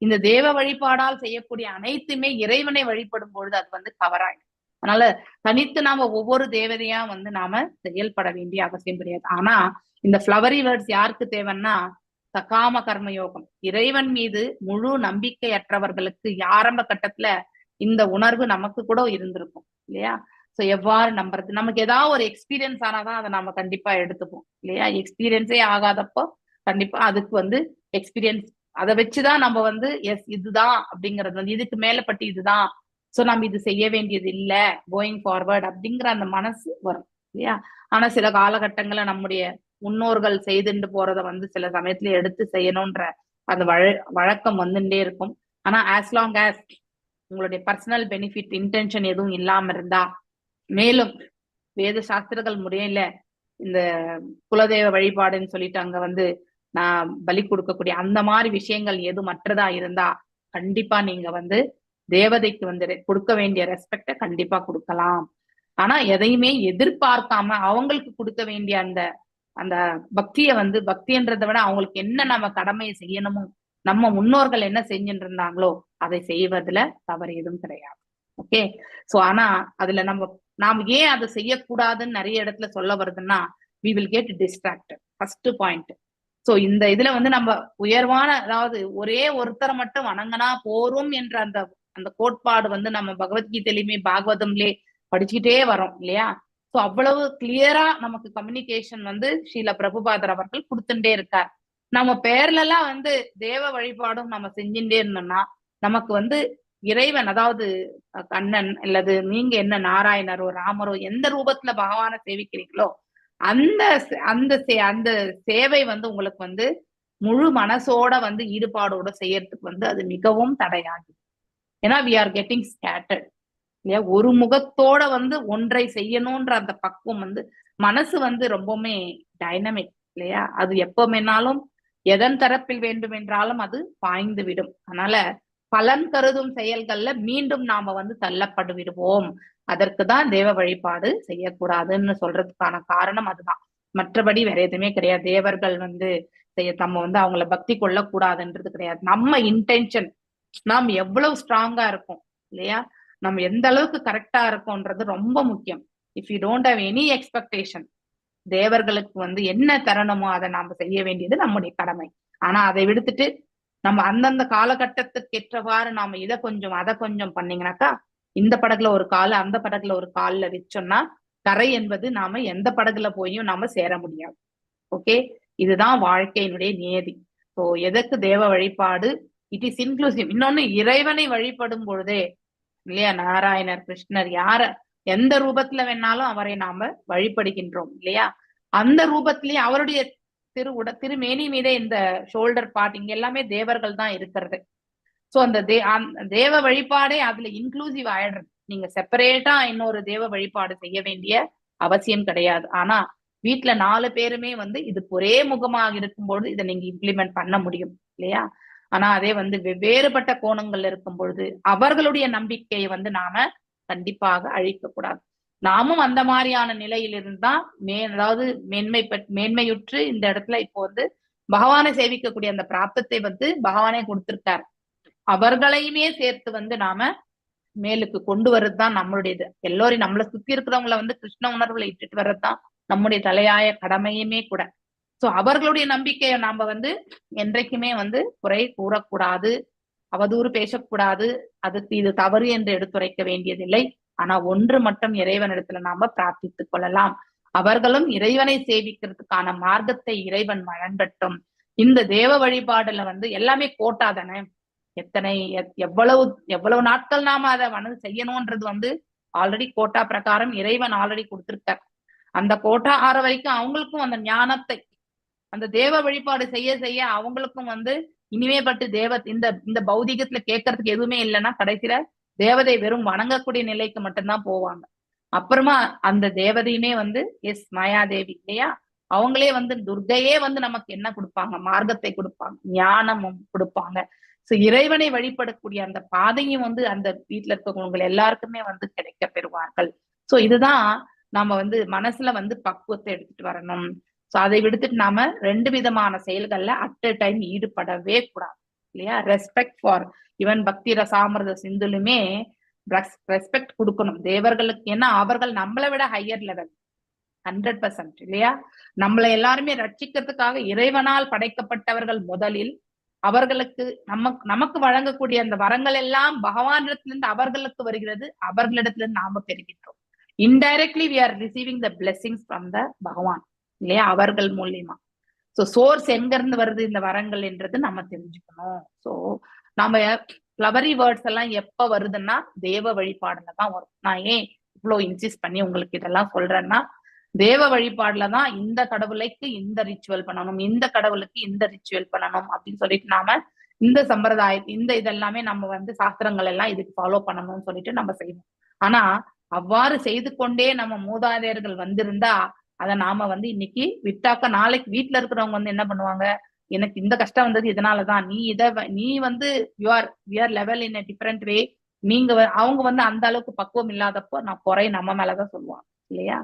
இந்த தேவ வழிபாடால் செய்யக்கூடிய அனைத்துமே இறைவனை வழிபடும் பொழுது அது வந்து கவராயிடும். அதனால தனித்து நாம ஒவ்வொரு தேவதையா வந்து நாம செயல்பட வேண்டிய அவசியம் கிடையாது. ஆனா இந்த ஃப்ளவரி வேர்ட்ஸ் யாருக்கு தேவைன்னா சகாம கர்ம யோகம், இறைவன் மீது முழு நம்பிக்கையற்றவர்களுக்கு ஆரம்ப கட்டத்துல இந்த உணர்வு நமக்கு கூட இருந்திருக்கும் இல்லையா. சோ எவ்வாறு நம்புறது, நமக்கு ஏதாவது ஒரு எக்ஸ்பீரியன்ஸ் ஆனாதான் அதை நம்ம கண்டிப்பா எடுத்துப்போம் இல்லையா. எக்ஸ்பீரியன்ஸே ஆகாதப்போ கண்டிப்பா அதுக்கு வந்து எக்ஸ்பீரியன்ஸ் அதை வச்சுதான் நம்ம வந்து எஸ் இதுதான் அப்படிங்கிறது வந்து இதுக்கு மேலப்பட்டு இதுதான், சோ நம்ம இது செய்ய வேண்டியது இல்ல கோயிங் ஃபார்வர்ட் அப்படிங்கிற அந்த மனசு வரும் இல்லையா. ஆனா சில காலகட்டங்கள்ல நம்முடைய முன்னோர்கள் செய்துட்டு போறதை வந்து சில சமயத்துல எடுத்து செய்யணும்ன்ற அந்த வழக்கம் வந்துட்டே இருக்கும். ஆனா ஆஸ் லாங் ஆஸ் உங்களுடைய பர்சனல் பெனிஃபிட் இன்டென்ஷன் எதுவும் இல்லாம இருந்தா, மேலும் வேத சாஸ்திரங்கள் முறையில இந்த குலதெய்வ வழிபாடுன்னு சொல்லிட்டு அங்க வந்து நான் பலி கொடுக்கக்கூடிய அந்த மாதிரி விஷயங்கள் எது மற்றதா இருந்தா கண்டிப்பா நீங்க வந்து தேவதைக்கு வந்து கொடுக்க வேண்டிய ரெஸ்பெக்ட கண்டிப்பா கொடுக்கலாம். ஆனா எதையுமே எதிர்பார்க்காம அவங்களுக்கு கொடுக்க வேண்டிய அந்த அந்த பக்தியை வந்து பக்தின்றதை விட அவங்களுக்கு என்ன நம்ம கடமையை செய்யணுமோ, நம்ம முன்னோர்கள் என்ன செஞ்சுட்டு இருந்தாங்களோ அதை செய்வதுல தவறு எதுவும் கிடையாது. ஓகே. சோ ஆனா அதுல நாம ஏன் அதை செய்யக்கூடாதுன்னு நிறைய இடத்துல சொல்ல வருதுன்னா we will get distracted. First point. So இந்த இதுல வந்து நம்ம உயர்வான, அதாவது ஒரே ஒருத்தரை மட்டும் வணங்கினா போரும் என்ற அந்த அந்த கோட்பாடு வந்து நம்ம பகவத்கீதையிலுமே பாகவதம்லே படிச்சுக்கிட்டே வரோம் இல்லையா? சோ அவ்வளவு கிளியரா நமக்கு கம்யூனிகேஷன் வந்து ஸ்ரீல பிரபுபாதர் அவர்கள் கொடுத்துட்டே இருக்கார். நம்ம பேர்ல எல்லாம் வந்து தேவ வழிபாடும் நம்ம செஞ்சுட்டே இருந்தோம்னா நமக்கு வந்து இறைவன், அதாவது கண்ணன் அல்லது நீங்க என்ன நாராயணரோ ராமரோ எந்த ரூபத்துல பகவானை சேவிக்கிறீங்களோ அந்த அந்த அந்த சேவை வந்து உங்களுக்கு வந்து முழு மனசோட வந்து ஈடுபாடோட செய்யறதுக்கு வந்து அது மிகவும் தடையாகும். ஏன்னா we are getting scattered இல்லையா? ஒரு முகத்தோட வந்து ஒன்றை செய்யணும்ன்ற அந்த பக்குவம் வந்து மனசு வந்து ரொம்பவுமே டைனமிக் இல்லையா? அது எப்ப வேணாலும் எதன் தரப்பில் வேண்டும் என்றாலும் அது பாய்ந்து விடும். அதனால பலன் கருதும் செயல்கள்ல மீண்டும் நாம வந்து தள்ளப்பட்டு விடுவோம். அதற்குதான் தேவ வழிபாடு செய்யக்கூடாதுன்னு சொல்றதுக்கான காரணம் அதுதான். மற்றபடி வேற எதுவுமே கிடையாது. தேவர்கள் வந்து நம்ம வந்து அவங்கள பக்தி கொள்ளக்கூடாதுன்றது கிடையாது. நம்ம இன்டென்ஷன், நாம் எவ்வளவு ஸ்ட்ராங்கா இருக்கும் இல்லையா, நம்ம எந்த அளவுக்கு கரெக்டா இருக்கோம்ன்றது ரொம்ப முக்கியம். If you don't have any expectation, தேவர்களுக்கு வந்து என்ன தரணுமோ அதை நாம செய்ய வேண்டியது நம்முடைய கடமை. ஆனா அதை விடுத்துட்டு நம்ம அந்தந்த காலகட்டத்துக்கு ஏற்றவாறு நாம இதை கொஞ்சம் அதை கொஞ்சம் பண்ணீங்கன்னாக்கா இந்த படகுல ஒரு கால் அந்த படகுல ஒரு கால்ல வச்சோம்னா கரை என்பது நாம எந்த படகுல போயும் நாம சேர முடியாது. ஓகே, இதுதான் வாழ்க்கையினுடைய நியதி. ஸோ எதற்கு தேவ வழிபாடு, இட் இஸ் இன்க்ளூசிவ். இன்னொன்னு, இறைவனை வழிபடும் பொழுதே இல்லையா, நாராயணர் கிருஷ்ணர் யார எந்த ரூபத்துல வேணாலும் அவரை நாம வழிபடுகின்றோம் இல்லையா? அந்த ரூபத்திலேயே அவருடைய திருமேனி மீதே இந்த ஷோல்டர் பார்ட் இங்க எல்லாமே தேவர்கள் தான் இருக்கிறது. சோ அந்த தேவ வழிபாடே அதுல இன்க்ளூசிவ் ஆயிடுறது. நீங்க செப்பரேட்டா இன்னொரு தேவ வழிபாடு செய்ய வேண்டிய அவசியம் கிடையாது. ஆனா வீட்டுல 4 பேருமே வந்து இது ஒரே முகமாக இருக்கும்பொழுது இதை நீங்க இம்ப்ளிமெண்ட் பண்ண முடியும் இல்லையா? ஆனா அதே வந்து வெவ்வேறுபட்ட கோணங்கள்ல இருக்கும் பொழுது அவர்களுடைய நம்பிக்கையை வந்து நாம கண்டிப்பாக அழிக்க கூடாது. நாமும் அந்த மாதிரியான நிலையிலிருந்துதான் அதாவது மேன்மையுற்று இந்த இடத்துல இப்போ வந்து பகவானை சேவிக்கக்கூடிய அந்த பிராப்தத்தை வந்து பகவானே கொடுத்திருக்காரு. அவர்களையுமே சேர்த்து வந்து நாம மேலுக்கு கொண்டு வர்றதுதான் நம்மளுடையது. எல்லோரையும் நம்மளை சுத்தி இருக்கிறவங்கள வந்து கிருஷ்ண உணர்வுல இட்டுட்டு வர்றதுதான் நம்முடைய தலையாய கடமையுமே கூட. சோ அவர்களுடைய நம்பிக்கையை நாம வந்து என்றைக்குமே வந்து குறை கூறக்கூடாது, அவதூறு பேசக்கூடாது, அதுக்கு இது தவறு என்று எடுத்துரைக்க வேண்டியதில்லை. ஆனா ஒன்று மட்டும் இறைவனிடத்துல நாம பிரார்த்தித்துக் கொள்ளலாம், அவர்களும் இறைவனை சேவிக்கிறதுக்கான மார்க்கத்தை இறைவன் வழங்கட்டும். இந்த தேவ வழிபாடுல வந்து எல்லாமே கோட்டா தானே, எவ்வளவு நாட்கள் நாம அதை செய்யணும்ன்றது வந்து ஆல்ரெடி கோட்டா பிரகாரம் இறைவன் ஆல்ரெடி கொடுத்திருக்கார். அந்த கோட்டா ஆற வரைக்கும் அவங்களுக்கும் அந்த ஞானத்தை, அந்த தேவ வழிபாடு செய்ய செய்ய அவங்களுக்கும் வந்து இனிமே பட்டு இந்த பௌதிகத்துல கேட்கறதுக்கு எதுவுமே இல்லைன்னா கடைசியில தேவதை வெறும் வணங்கக்கூடிய நிலைக்கு மட்டும்தான் போவாங்க. அப்புறமா அந்த தேவதையுமே வந்து மாயாதேவி இல்லையா, அவங்களே வந்து துர்கையே வந்து நமக்கு என்ன கொடுப்பாங்க, மார்க்கத்தை கொடுப்பாங்க, ஞானமும் கொடுப்பாங்க. சோ இறைவனை வழிபடக்கூடிய அந்த பாதையும் வந்து அந்த வீட்டுல இருக்கவங்க எல்லாருக்குமே வந்து கிடைக்க பெறுவார்கள். சோ இதுதான் நாம வந்து மனசுல வந்து பக்குவத்தை எடுத்துட்டு வரணும். சோ அதை விடுத்துட்டு நாம 2 விதமான செயல்கள்ல அட் அ டைம் ஈடுபடவே கூடாது இல்லையா? ரெஸ்பெக்ட் ஃபார் இவன் பக்தி ரசாமிரத சிந்துலுமே ரெஸ்பெக்ட் கொடுக்கணும் தேவர்களுக்கு. ஏன்னா அவர்கள் நம்மளை விட ஹையர் லெவல் 100% இல்லையா? நம்மளை எல்லாருமே ரட்சிக்கிறதுக்காக இறைவனால் படைக்கப்பட்டவர்கள். முதலில் அவர்களுக்கு நமக்கு வழங்கக்கூடிய அந்த வரங்கள் எல்லாம் பகவானிடத்திலிருந்து அவர்களுக்கு வருகிறது, அவர்களிடத்திலிருந்து நாம பெறுகின்றோம். Indirectly we are receiving the blessings from the பகவான் இல்லையா, அவர்கள் மூலியமா. சோ சோர்ஸ் எங்க இருந்து வருது இந்த வரங்கள் என்றது நம்ம தெரிஞ்சுக்கணும். சோ நாம ஃப்ளவரி வேர்ட்ஸ் எல்லாம் எப்ப வருதுன்னா தேவ வழிபாடுல தான் வரும். நான் ஏன் இவ்வளவு இன்சிஸ்ட் பண்ணி உங்களுக்கு இதெல்லாம் சொல்றேன்னா, தேவ வழிபாடுலதான் இந்த கடவுளைக்கு இந்த ரிச்சுவல் பண்ணணும், இந்த கடவுளுக்கு இந்த ரிச்சுவல் பண்ணணும் அப்படின்னு சொல்லிட்டு நாம இந்த சம்பிரதாயம் இதெல்லாமே நம்ம வந்து சாஸ்திரங்கள் எல்லாம் இதுக்கு ஃபாலோ பண்ணணும்னு சொல்லிட்டு நம்ம செய்வோம். ஆனா அவ்வாறு செய்து கொண்டே நம்ம மூதாதையர்கள் வந்திருந்தா அதை நாம வந்து இன்னைக்கு விட்டாக்க நாளைக்கு வீட்டுல இருக்கிறவங்க வந்து என்ன பண்ணுவாங்க, எனக்கு இந்த கஷ்டம் வந்தது இதனாலதான், நீ வந்து you're level in a different way, அவங்க வந்து அந்த அளவுக்கு பக்குவம் இல்லாதப்போ நான் குறை நம்ம மேலதான் சொல்லுவாங்க இல்லையா?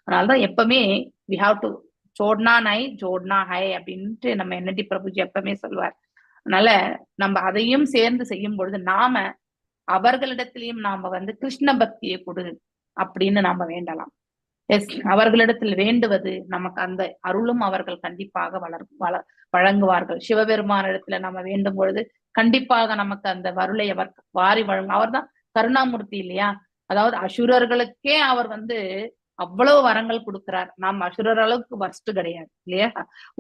அதனாலதான் எப்பவுமே we have to ஜோட்னா நை ஜோட்னா ஹை அப்படின்ட்டு நம்ம என்எல்டி பிரபுஜி எப்பவுமே சொல்லுவார். அதனால நம்ம அதையும் சேர்ந்து செய்யும் பொழுது நாம அவர்களிடத்திலையும் நாம வந்து கிருஷ்ண பக்தியை கொடு அப்படின்னு நாம வேண்டலாம். எஸ், அவர்களிடத்தில் வேண்டுவது நமக்கு அந்த அருளும் அவர்கள் கண்டிப்பாக வழங்குவார்கள். சிவபெருமானிடத்துல நம்ம வேண்டும் பொழுது கண்டிப்பாக நமக்கு அந்த அருளை அவர் வாரி வழங்கும். அவர் தான் கருணாமூர்த்தி இல்லையா? அதாவது அசுரர்களுக்கே அவர் வந்து அவ்வளவு வரங்கள் கொடுக்கிறார். நாம் அசுரர் அளவுக்கு வஸ்து கிடையாது இல்லையா?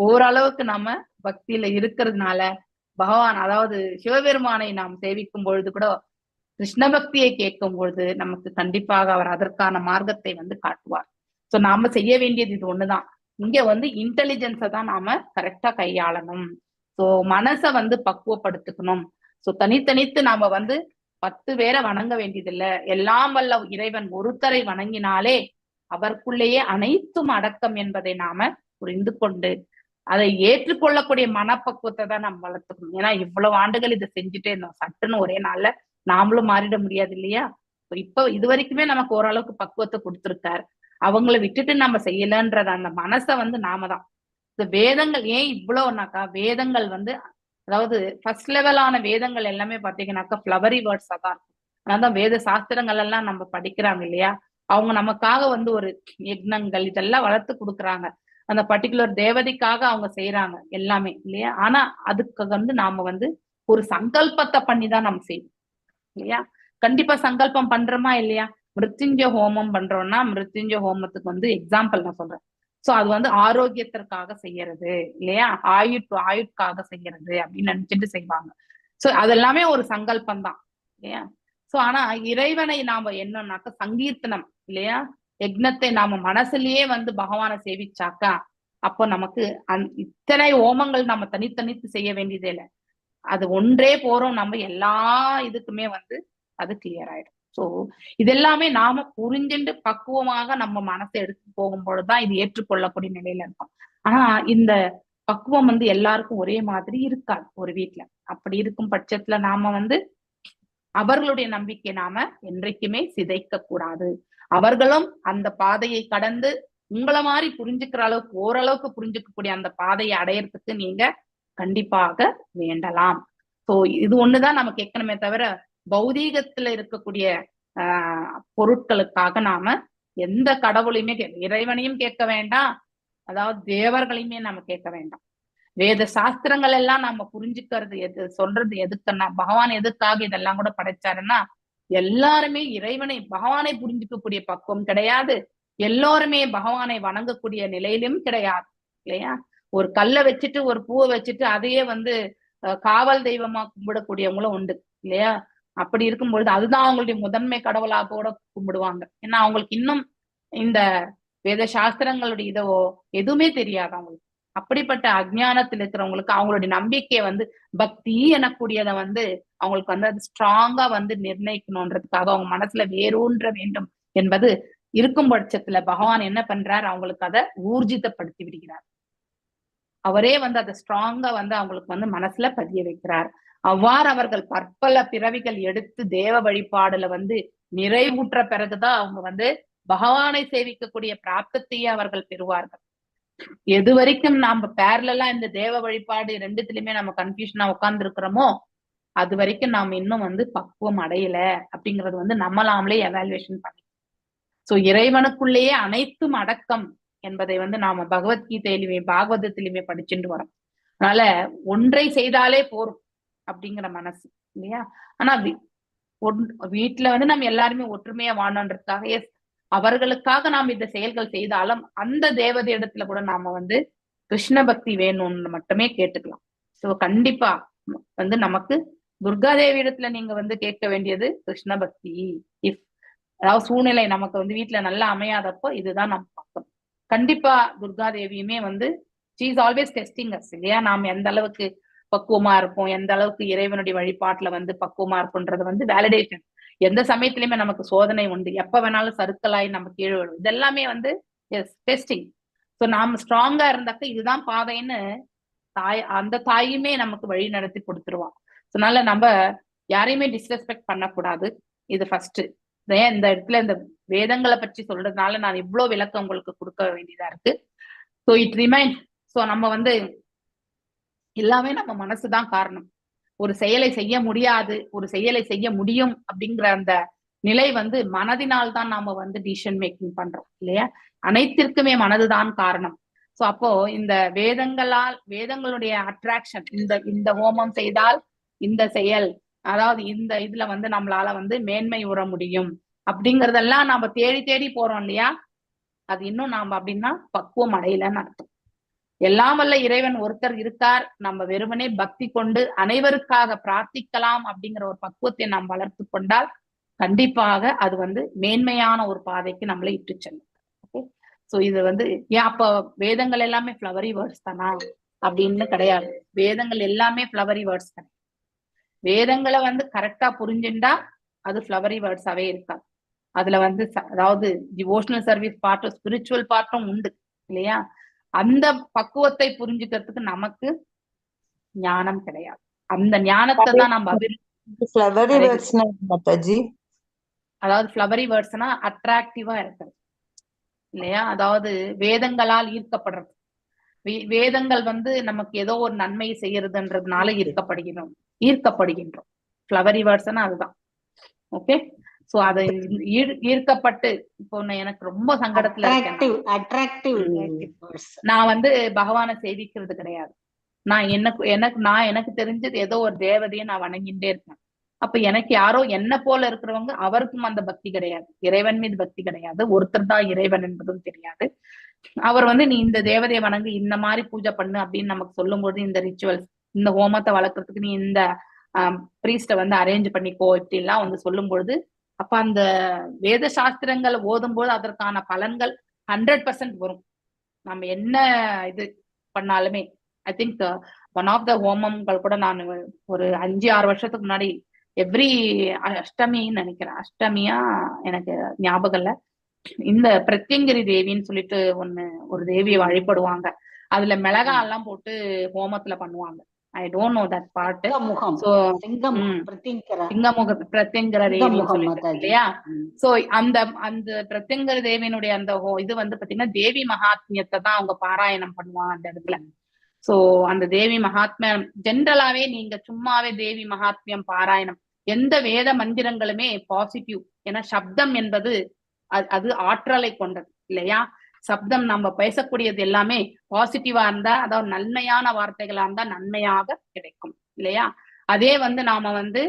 ஓரளவுக்கு நாம பக்தியில இருக்கிறதுனால பகவான், அதாவது சிவபெருமானை நாம் சேவிக்கும் பொழுது கூட கிருஷ்ண பக்தியை கேட்கும் பொழுது நமக்கு கண்டிப்பாக அவர் அதற்கான மார்க்கத்தை வந்து காட்டுவார். சோ நாம செய்ய வேண்டியது இது ஒண்ணுதான். இங்க வந்து இன்டெலிஜென்ஸை தான் நாம கரெக்டா கையாளணும். சோ மனசை வந்து பக்குவப்படுத்திக்கணும். சோ தனித்தனித்து நாம வந்து 10 பேரை வணங்க வேண்டியதில்லை. எல்லாம் வல்ல இறைவன் ஒருத்தரை வணங்கினாலே அவருக்குள்ளேயே அனைத்தும் அடக்கம் என்பதை நாம புரிந்து கொண்டு அதை ஏற்றுக்கொள்ளக்கூடிய மனப்பக்குவத்தை தான் நம்ம வளர்த்துக்கணும். ஏன்னா இவ்வளவு ஆண்டுகள் இதை செஞ்சுட்டே இருந்தோம். சட்டுன்னு ஒரே நாள்ல நாமளும் மாறிட முடியாது இல்லையா? இப்ப இது வரைக்குமே நமக்கு ஓரளவுக்கு பக்குவத்தை கொடுத்திருக்காரு. அவங்கள விட்டுட்டு நம்ம செய்யலன்றத அந்த மனசை வந்து நாம தான். இந்த வேதங்கள் ஏன் இவ்வளவுனாக்கா, வேதங்கள் வந்து அதாவது ஃபர்ஸ்ட் லெவலான வேதங்கள் எல்லாமே பாத்தீங்கன்னாக்கா ஃபிளவரி வேர்ட்ஸா தான் இருக்கும். அதனாலதான் வேத சாஸ்திரங்கள் எல்லாம் நம்ம படிக்கிறாங்க இல்லையா? அவங்க நமக்காக வந்து ஒரு யக்னங்கள் இதெல்லாம் வளர்த்து கொடுக்குறாங்க. அந்த பர்டிகுலர் தேவதைக்காக அவங்க செய்யறாங்க எல்லாமே இல்லையா? ஆனா அதுக்கு வந்து நாம வந்து ஒரு சங்கல்பத்தை பண்ணிதான் நம்ம செய்வோம் இல்லையா? கண்டிப்பா சங்கல்பம் பண்றோமா இல்லையா? மிருத்யுஞ்சய ஹோமம் பண்றோம்னா மிருத்யுஞ்சய ஹோமத்துக்கு வந்து எக்ஸாம்பிள் நான் சொல்றேன். சோ அது வந்து ஆரோக்கியத்திற்காக செய்யறது இல்லையா? ஆயுட்காக செய்யறது அப்படின்னு நினைச்சிட்டு செய்வாங்க. சோ அதெல்லாமே ஒரு சங்கல்பம் தான் இல்லையா? சோ ஆனா இறைவனை நாம என்னன்னாக்க சங்கீர்த்தனம் இல்லையா? யக்னத்தை நாம மனசுலயே வந்து பகவானை சேவிச்சாக்கா அப்போ நமக்கு இத்தனை ஹோமங்கள் நம்ம தனித்தனித்து செய்ய வேண்டியதே இல்லை. அது ஒன்றே போறோம். நம்ம எல்லா இதுக்குமே வந்து அது கிளியர் ஆயிடும். சோ இதெல்லாமே நாம புரிஞ்சுட்டு பக்குவமாக நம்ம மனசை எடுத்து போகும்பொழுதுதான் இது ஏற்றுக்கொள்ளக்கூடிய நிலையில இருக்கும். ஆனா இந்த பக்குவம் வந்து எல்லாருக்கும் ஒரே மாதிரி இருக்காது ஒரு வீட்டுல. அப்படி இருக்கும் பட்சத்துல நாம வந்து அவர்களுடைய நம்பிக்கை நாம என்றைக்குமே சிதைக்க கூடாது. அவர்களும் அந்த பாதையை கடந்து உங்களை மாதிரி புரிஞ்சுக்கிற அளவுக்கு ஓரளவுக்கு புரிஞ்சுக்கக்கூடிய அந்த பாதையை அடையறதுக்கு நீங்க கண்டிப்பாக வேண்டலாம். சோ இது ஒண்ணுதான் நம்ம கேட்கணுமே தவிர பௌதீகத்துல இருக்கக்கூடிய பொருட்களுக்காக நாம எந்த கடவுளையுமே இறைவனையும் கேட்க வேண்டாம், அதாவது தேவர்களையுமே நாம கேட்க வேண்டாம். வேத சாஸ்திரங்கள் எல்லாம் நம்ம புரிஞ்சுக்கிறது சொல்றது எதுக்குன்னா, பகவான் எதுக்காக இதெல்லாம் கூட படைச்சாருன்னா எல்லாருமே இறைவனை பகவானை புரிஞ்சுக்கக்கூடிய பக்குவம் கிடையாது. எல்லோருமே பகவானை வணங்கக்கூடிய நிலையிலும் கிடையாது இல்லையா? ஒரு கல்லை வச்சுட்டு ஒரு பூவை வச்சுட்டு அதையே வந்து காவல் தெய்வமா கும்பிடக்கூடியவங்களும் உண்டு இல்லையா? அப்படி இருக்கும் பொழுது அதுதான் அவங்களுடைய முதன்மை கடவுளாக கூட கும்பிடுவாங்க. ஏன்னா அவங்களுக்கு இன்னும் இந்த வேத சாஸ்திரங்களுடைய இதோ எதுவுமே தெரியாது அவங்களுக்கு. அப்படிப்பட்ட அஜ்ஞானத்தில் இருக்கிறவங்களுக்கு அவங்களுடைய நம்பிக்கையை வந்து பக்தி எனக்கூடியதை வந்து அவங்களுக்கு வந்து அது ஸ்ட்ராங்கா வந்து நிர்ணயிக்கணும்ன்றதுக்காக அவங்க மனசுல வேரூன்ற வேண்டும் என்பது இருக்கும் பட்சத்துல பகவான் என்ன பண்றார், அவங்களுக்கு அதை ஊர்ஜிதப்படுத்தி விடுகிறார். அவரே வந்து அதை ஸ்ட்ராங்கா வந்து அவங்களுக்கு வந்து மனசுல பதிய வைக்கிறார். அவ்வாறு அவர்கள் பற்பல பிறவிகள் எடுத்து தேவ வழிபாடுல வந்து நிறைவுற்ற பிறகுதான் அவங்க வந்து பகவானை சேவிக்கக்கூடிய பிராப்தத்தையே அவர்கள் பெறுவார்கள். எது வரைக்கும் நாம பேரலா இந்த தேவ வழிபாடு ரெண்டுத்திலுமே நம்ம கன்ஃபியூஷனா உட்கார்ந்து இருக்கிறோமோ அது வரைக்கும் நாம இன்னும் வந்து பக்குவம் அடையல அப்படிங்கறது வந்து நம்மளாமலே எவாலுவேஷன் பண்ணி. சோ இறைவனுக்குள்ளேயே அனைத்தும் அடக்கம் என்பதை வந்து நாம பகவத்கீதையிலுமே பாகவதத்திலுமே படிச்சுட்டு வரோம். அதனால ஒன்றை செய்தாலே போரும் அப்படிங்கிற மனசு இல்லையா? ஆனா வீட்டுல வந்து நம்ம எல்லாருமே ஒற்றுமையா வாழணுன்றதுக்காக அவர்களுக்காக நாம் இந்த செயல்கள் செய்தாலும் அந்த தேவதை இடத்துல கூட நாம வந்து கிருஷ்ண பக்தி வேணும்னு மட்டுமே கேட்டுக்கலாம். சோ கண்டிப்பா வந்து நமக்கு துர்காதேவி இடத்துல நீங்க வந்து கேட்க வேண்டியது கிருஷ்ண பக்தி. அதாவது சூழ்நிலை நமக்கு வந்து வீட்டுல நல்லா அமையாதப்போ இதுதான் நம்ம பார்க்கணும். கண்டிப்பா துர்காதேவியுமே வந்து she is always testing us இல்லையா? நாம் எந்த அளவுக்கு பக்குவமா இருப்போம், எந்த அளவுக்கு இறைவனுடைய வழிபாட்டுல வந்து பக்குவமா இருக்கும்ன்றது வந்து வேலிடேஷன். எந்த சமயத்திலுமே நமக்கு சோதனை உண்டு. எப்ப வேணாலும் சறுக்கலாய் நம்ம கீழே விழும். இதெல்லாமே வந்து டெஸ்டிங். சோ நாம ஸ்ட்ராங்கா இருந்தாக்க இதுதான் பாதைன்னு அந்த தாயுமே நமக்கு வழி நடத்தி கொடுத்துருவான். அதனால நம்ம யாரையுமே டிஸ்ரெஸ்பெக்ட் பண்ணக்கூடாது. இது ஃபர்ஸ்ட். ஏன் இந்த இடத்துல இந்த வேதங்களை பற்றி சொல்றதுனால நான் இவ்வளவு விளக்கம் உங்களுக்கு கொடுக்க வேண்டியதா இருக்கு. So it remind. ஸோ நம்ம வந்து எல்லாமே நம்ம மனசுதான் காரணம். ஒரு செயலை செய்ய முடியாது, ஒரு செயலை செய்ய முடியும் அப்படிங்கிற அந்த நிலை வந்து மனதினால் தான் நாம வந்து டிசிஷன் மேக்கிங் பண்றோம் இல்லையா? அனைத்திற்குமே மனதுதான் காரணம். சோ அப்போ இந்த வேதங்களுடைய அட்ராக்ஷன், இந்த ஹோமம் செய்தால் இந்த செயல், அதாவது இந்த இதுல வந்து நம்மளால வந்து மேன்மை உற முடியும் அப்படிங்கறதெல்லாம் நாம தேடி தேடி போறோம் இல்லையா? அது இன்னும் நாம அப்படின்னா பக்குவம் அடையலன்னு அர்த்தம். எல்லாம் வல்ல இறைவன் ஒருத்தர் இருக்கார், நம்ம வெறுமனே பக்தி கொண்டு அனைவருக்காக பிரார்த்திக்கலாம் அப்படிங்கிற ஒரு பக்குவத்தை நாம் வளர்த்து கொண்டால் கண்டிப்பாக அது வந்து மேன்மையான ஒரு பாதைக்கு நம்மளை இட்டு செல்லும். ஓகே, சோ இது வந்து ஏன் அப்ப வேதங்கள் எல்லாமே ஃப்ளவரி வேர்ட்ஸ் தானா அப்படின்னு கிடையாது. வேதங்கள் எல்லாமே ஃப்ளவரி வேர்ட்ஸ் தானே. வேதங்களை வந்து கரெக்டா புரிஞ்சுண்டா அது ஃப்ளவரி வேர்ட்ஸாவே இருக்காது. அதுல வந்து அதாவது டிவோஷனல் சர்வீஸ் பார்ட்டும் ஸ்பிரிச்சுவல் பார்ட்டும் உண்டு இல்லையா? அந்த பக்குவத்தை புரிஞ்சுக்கிறதுக்கு நமக்கு ஞானம் கிடையாது. அந்த ஞானத்தை தான் நம்ம
ஃப்ளவரி வேர்ட்ஸ்னா மாதாஜி,
அதாவது ஃப்ளவரி வேர்ட்ஸ்னா அட்ராக்டிவா இருக்கிறது இல்லையா? அதாவது வேதங்களால் ஈர்க்கப்படுறது. வேதங்கள் வந்து நமக்கு ஏதோ ஒரு நன்மை செய்யறதுன்றதுனால ஈர்க்கப்படுகின்றோம். ஃப்ளவரி வேர்ட்ஸ்னா அதுதான். ஓகே, சோ அது ஈர்க்கப்பட்டு இப்போ எனக்கு ரொம்ப சங்கடத்துல இருக்கேன். நான் வந்து பகவானை சேவிக்கிறது கிடையாது. நான் எனக்கு தெரிஞ்சது ஏதோ ஒரு தேவதையை நான் வணங்கிட்டே இருக்கேன். அப்ப எனக்கு யாரோ என்ன போல இருக்கிறவங்க, அவருக்கும் அந்த பக்தி கிடையாது, இறைவன் மீது பக்தி கிடையாது, ஒருத்தர் தான் இறைவன் என்பதும் தெரியாது. அவர் வந்து நீ இந்த தேவதையை வணங்கு, இந்த மாதிரி பூஜை பண்ணு அப்படின்னு நமக்கு சொல்லும்போது, இந்த ரிச்சுவல்ஸ், இந்த ஹோமத்தை வளர்க்கறதுக்கு நீ இந்த பிரீஸ்ட வந்து அரேஞ்ச் பண்ணிக்கோ இப்படி எல்லாம் வந்து சொல்லும் பொழுது, அப்ப அந்த வேத சாஸ்திரங்கள் ஓதும் போது அதற்கான பலன்கள் 100% வரும். நம்ம என்ன இது பண்ணாலுமே. I think one of the ஹோமங்கள் கூட நான் ஒரு 5-6 வருஷத்துக்கு முன்னாடி எவ்ரி அஷ்டமின்னு நினைக்கிறேன், அஷ்டமியா எனக்கு ஞாபகம் இல்ல, இந்த பிரத்யங்கிரி தேவின்னு சொல்லிட்டு ஒரு தேவியை வழிபடுவாங்க. அதுல மிளகா எல்லாம் போட்டு ஹோமத்துல பண்ணுவாங்க. I don't know that part. So Pratyangira தேவின்னு சொல்லிட்டு இல்லையா? சோ அந்த பிரத்யங்கர தேவியினுடைய அந்த இது வந்து பாத்தீங்கன்னா தேவி மகாத்மியத்தை தான் அவங்க பாராயணம் பண்ணுவாங்க அந்த இடத்துல. சோ அந்த தேவி மகாத்மியம் ஜென்ரலாவே நீங்க சும்மாவே தேவி மகாத்மியம் பாராயணம், எந்த வேத மந்திரங்களுமே பாசிட்டிவ். ஏன்னா சப்தம் என்பது அது ஆற்றலை கொண்டது இல்லையா? சப்தம் நம்ம பேசக்கூடியது எல்லாமே பாசிட்டிவா இருந்தா, அதாவது நன்மையான வார்த்தைகளா இருந்தா நன்மையாக கிடைக்கும் இல்லையா? அதே வந்து நாம வந்து